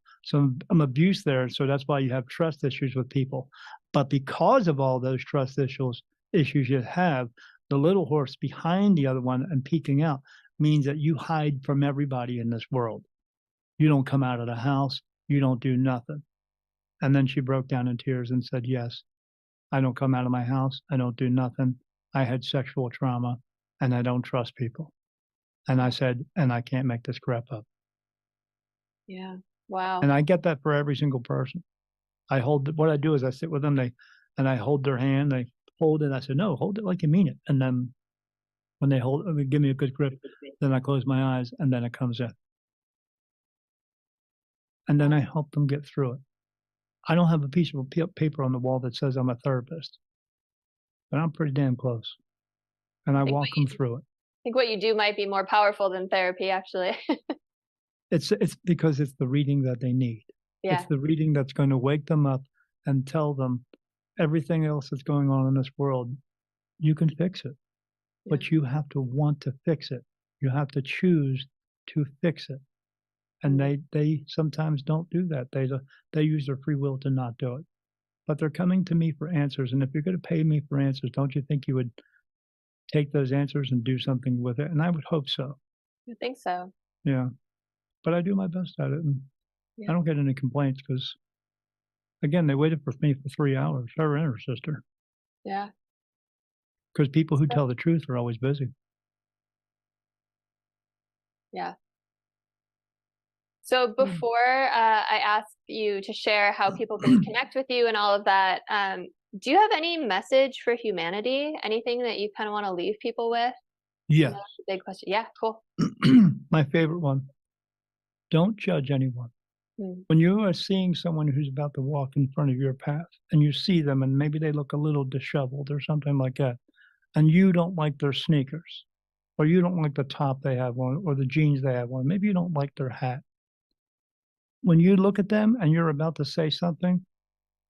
Speaker 2: abuse there. So that's why you have trust issues with people. But because of all those trust issues you have, the little horse behind the other one and peeking out means that you hide from everybody in this world. You don't come out of the house. You don't do nothing. And then she broke down in tears and said, yes, I don't come out of my house. I don't do nothing. I had sexual trauma and I don't trust people. And I said, and I can't make this crap up.
Speaker 1: Yeah. Wow.
Speaker 2: And I get that for every single person. What I do is I sit with them, and I hold their hand, they hold it. I said, no, hold it like you mean it. And then when they give me a good grip, then I close my eyes and then it comes in. And then I help them get through it. I don't have a piece of paper on the wall that says I'm a therapist, but I'm pretty damn close. And I walk them through it.
Speaker 1: I think what you do might be more powerful than therapy, actually.
Speaker 2: It's because it's the reading that they need.
Speaker 1: Yeah.
Speaker 2: It's the reading that's going to wake them up and tell them everything else that's going on in this world, you can fix it.
Speaker 1: Yeah.
Speaker 2: But you have to want to fix it. You have to choose to fix it. And they sometimes don't do that. They use their free will to not do it. But they're coming to me for answers. And if you're going to pay me for answers, don't you think you would take those answers and do something with it? And I would hope so.
Speaker 1: I think so.
Speaker 2: Yeah. But I do my best at it. And I don't get any complaints because, again, they waited for me for 3 hours, her and her sister.
Speaker 1: Yeah.
Speaker 2: Because people who tell the truth are always busy.
Speaker 1: Yeah. So before I ask you to share how people can connect with you and all of that, do you have any message for humanity? Anything that you kind of want to leave people with?
Speaker 2: Yeah.
Speaker 1: That's a big question. Yeah, cool.
Speaker 2: My favorite one. Don't judge anyone. When you are seeing someone who's about to walk in front of your path and you see them and maybe they look a little disheveled or something like that, and you don't like their sneakers, or you don't like the top they have on, or the jeans they have on, maybe you don't like their hat. When you look at them and you're about to say something,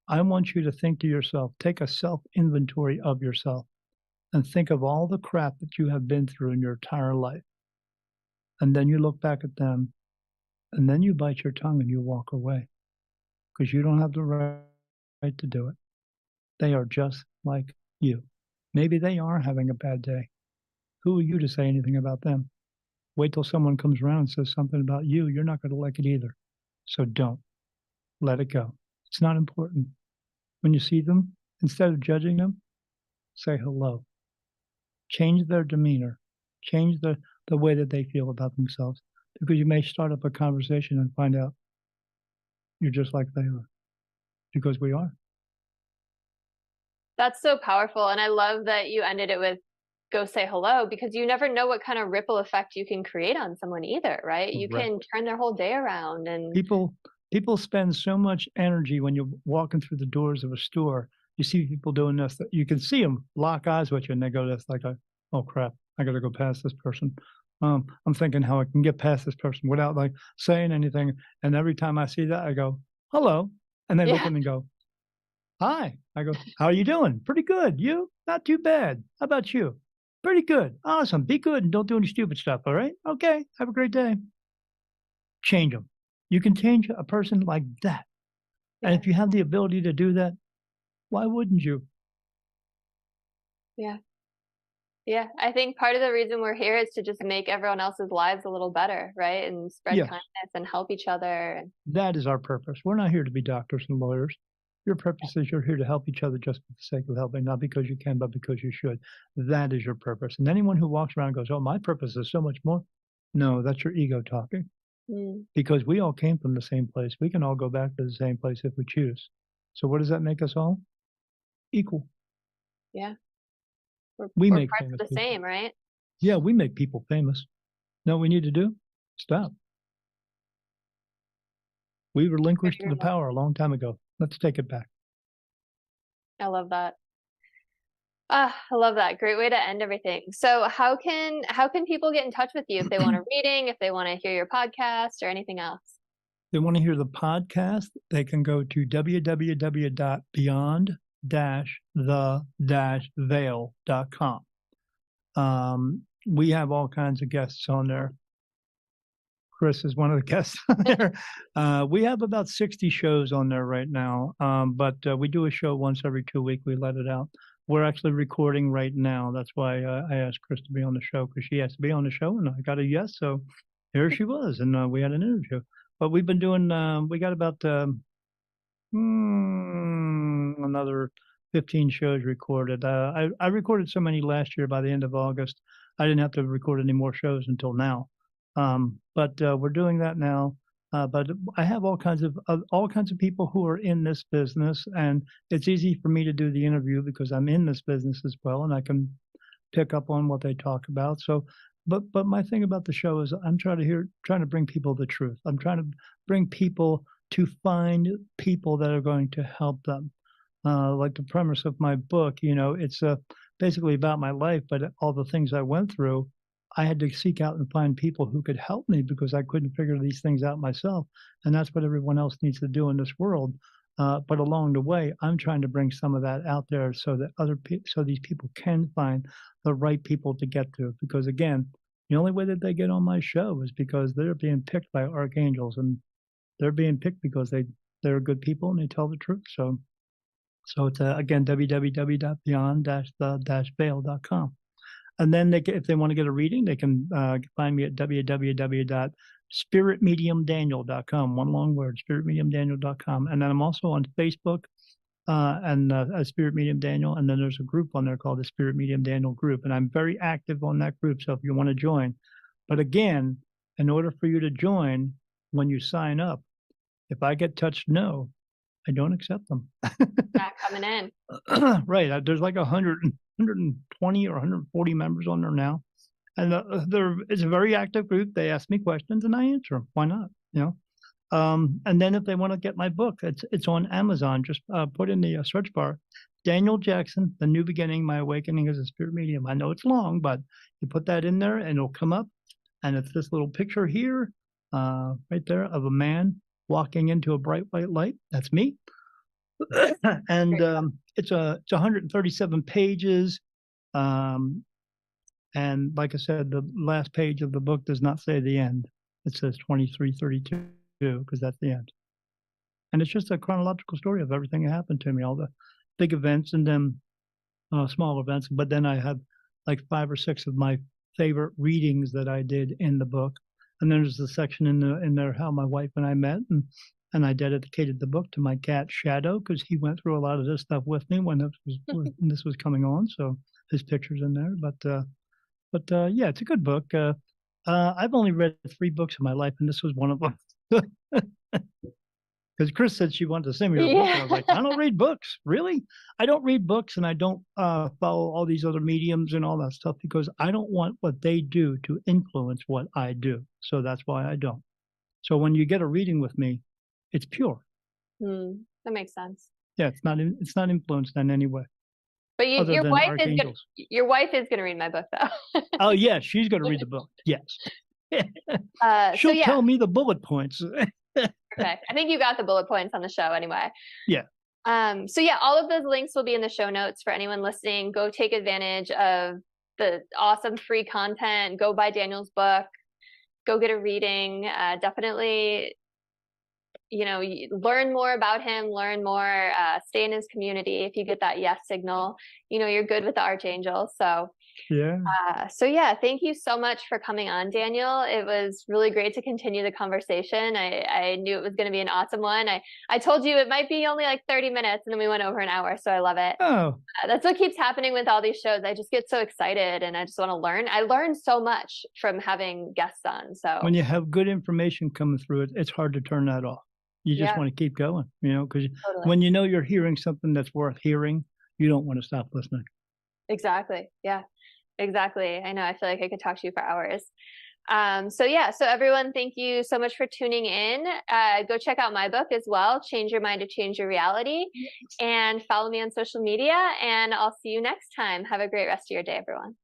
Speaker 2: I want you to think to yourself, take a self-inventory of yourself and think of all the crap that you have been through in your entire life. And then you look back at them and then you bite your tongue and you walk away because you don't have the right to do it. They are just like you. Maybe they are having a bad day. Who are you to say anything about them? Wait till someone comes around and says something about you. You're not going to like it either. So don't. Let it go. It's not important. When you see them, instead of judging them, say hello. Change their demeanor. Change the way that they feel about themselves. Because you may start up a conversation and find out you're just like they are. Because we are.
Speaker 1: That's so powerful. And I love that you ended it with go say hello, because you never know what kind of ripple effect you can create on someone either, right? You can turn their whole day around. And
Speaker 2: people spend so much energy when you're walking through the doors of a store. You see people doing this, that you can see them lock eyes with you and they go, that's like, oh crap, I got to go past this person. I'm thinking how I can get past this person without like saying anything. And every time I see that, I go, hello. And they look at me and go, hi. I go, how are you doing? Pretty good. You? Not too bad. How about you? Pretty good. Awesome. Be good and don't do any stupid stuff. All right. Okay. Have a great day. Change them. You can change a person like that. And if you have the ability to do that, why wouldn't you?
Speaker 1: Yeah. Yeah. I think part of the reason we're here is to just make everyone else's lives a little better, right? And spread kindness and help each other.
Speaker 2: That is our purpose. We're not here to be doctors and lawyers. Your purpose is you're here to help each other just for the sake of helping, not because you can, but because you should. That is your purpose. And anyone who walks around and goes, oh, my purpose is so much more. No, that's your ego talking. Because we all came from the same place. We can all go back to the same place if we choose. So what does that make us all? Equal.
Speaker 1: Yeah.
Speaker 2: We're
Speaker 1: make parts of the same, right?
Speaker 2: Yeah, we make people famous. Know what we need to do? Stop. We relinquished the power a long time ago. Let's take it back.
Speaker 1: I love that. I love that. Great way to end everything. So how can people get in touch with you if they want a reading, if they want to hear your podcast or anything else?
Speaker 2: If they want to hear the podcast, they can go to www.beyond-the-veil.com. We have all kinds of guests on there. Chris is one of the guests on there. We have about 60 shows on there right now, but we do a show once every 2 weeks. We let it out. We're actually recording right now. That's why I asked Chris to be on the show, because she has to be on the show, and I got a yes. So here she was, and we had an interview. But we've been doing, we got about another 15 shows recorded. I recorded so many last year. By the end of August, I didn't have to record any more shows until now. But we're doing that now. But I have all kinds of people who are in this business, and it's easy for me to do the interview because I'm in this business as well, and I can pick up on what they talk about. So, but my thing about the show is I'm trying to bring people the truth. I'm trying to bring people to find people that are going to help them. Like the premise of my book, it's basically about my life, but all the things I went through, I had to seek out and find people who could help me because I couldn't figure these things out myself. And that's what everyone else needs to do in this world. But along the way, I'm trying to bring some of that out there so that so these people can find the right people to get to. Because again, the only way that they get on my show is because they're being picked by archangels, and they're being picked because they're good people and they tell the truth. So it's again www.beyond-the-veil.com. And then if they want to get a reading, they can find me at www.spiritmediumdaniel.com. One long word, spiritmediumdaniel.com. And then I'm also on Facebook and Spirit Medium Daniel. And then there's a group on there called the Spirit Medium Daniel group. And I'm very active on that group. So if you want to join, but again, in order for you to join, when you sign up, if I get touched no, I don't accept them.
Speaker 1: Not coming in.
Speaker 2: Right. There's like 120 or 140 members on there now. And it's a very active group. They ask me questions and I answer them. Why not? And then if they want to get my book, it's on Amazon. Just put in the search bar, Daniel Jackson, The New Beginning, My Awakening as a Spirit Medium. I know it's long, but you put that in there and it'll come up. And it's this little picture here, right there, of a man walking into a bright white light. That's me. And it's 137 pages. And like I said, the last page of the book does not say the end. It says 2332 because that's the end. And it's just a chronological story of everything that happened to me, all the big events and then small events. But then I have like 5 or 6 of my favorite readings that I did in the book. And then there's the section in there how my wife and I met, and I dedicated the book to my cat Shadow because he went through a lot of this stuff with me when this was coming on. So his picture's in there. But yeah, it's a good book. I've only read 3 books in my life, and this was one of them. Because Chris said she wanted to send me her book, and I was like, I don't read books. Really? I don't read books, and I don't follow all these other mediums and all that stuff because I don't want what they do to influence what I do. So that's why I don't. So when you get a reading with me, it's pure.
Speaker 1: That makes sense.
Speaker 2: Yeah, it's not influenced in any way.
Speaker 1: But your wife is gonna read my book though.
Speaker 2: Oh yeah, she's gonna read the book. Yes. She'll tell me the bullet points.
Speaker 1: Perfect. I think you got the bullet points on the show anyway.
Speaker 2: Yeah.
Speaker 1: So yeah, all of those links will be in the show notes for anyone listening. Go take advantage of the awesome free content. Go buy Daniel's book. Go get a reading. Definitely, learn more about him, learn more, stay in his community. If you get that yes signal, you're good with the archangels. So yeah. Thank you so much for coming on, Daniel. It was really great to continue the conversation. I knew it was going to be an awesome one. I told you it might be only like 30 minutes and then we went over an hour. So I love it.
Speaker 2: Oh,
Speaker 1: that's what keeps happening with all these shows. I just get so excited and I just want to learn. I learned so much from having guests on. So
Speaker 2: when you have good information coming through it, it's hard to turn that off. You just want to keep going, because when you're hearing something that's worth hearing, you don't want to stop listening.
Speaker 1: Exactly. Yeah, exactly. I know. I feel like I could talk to you for hours. So everyone, thank you so much for tuning in. Go check out my book as well, Change Your Mind to Change Your Reality, and follow me on social media, and I'll see you next time. Have a great rest of your day, everyone.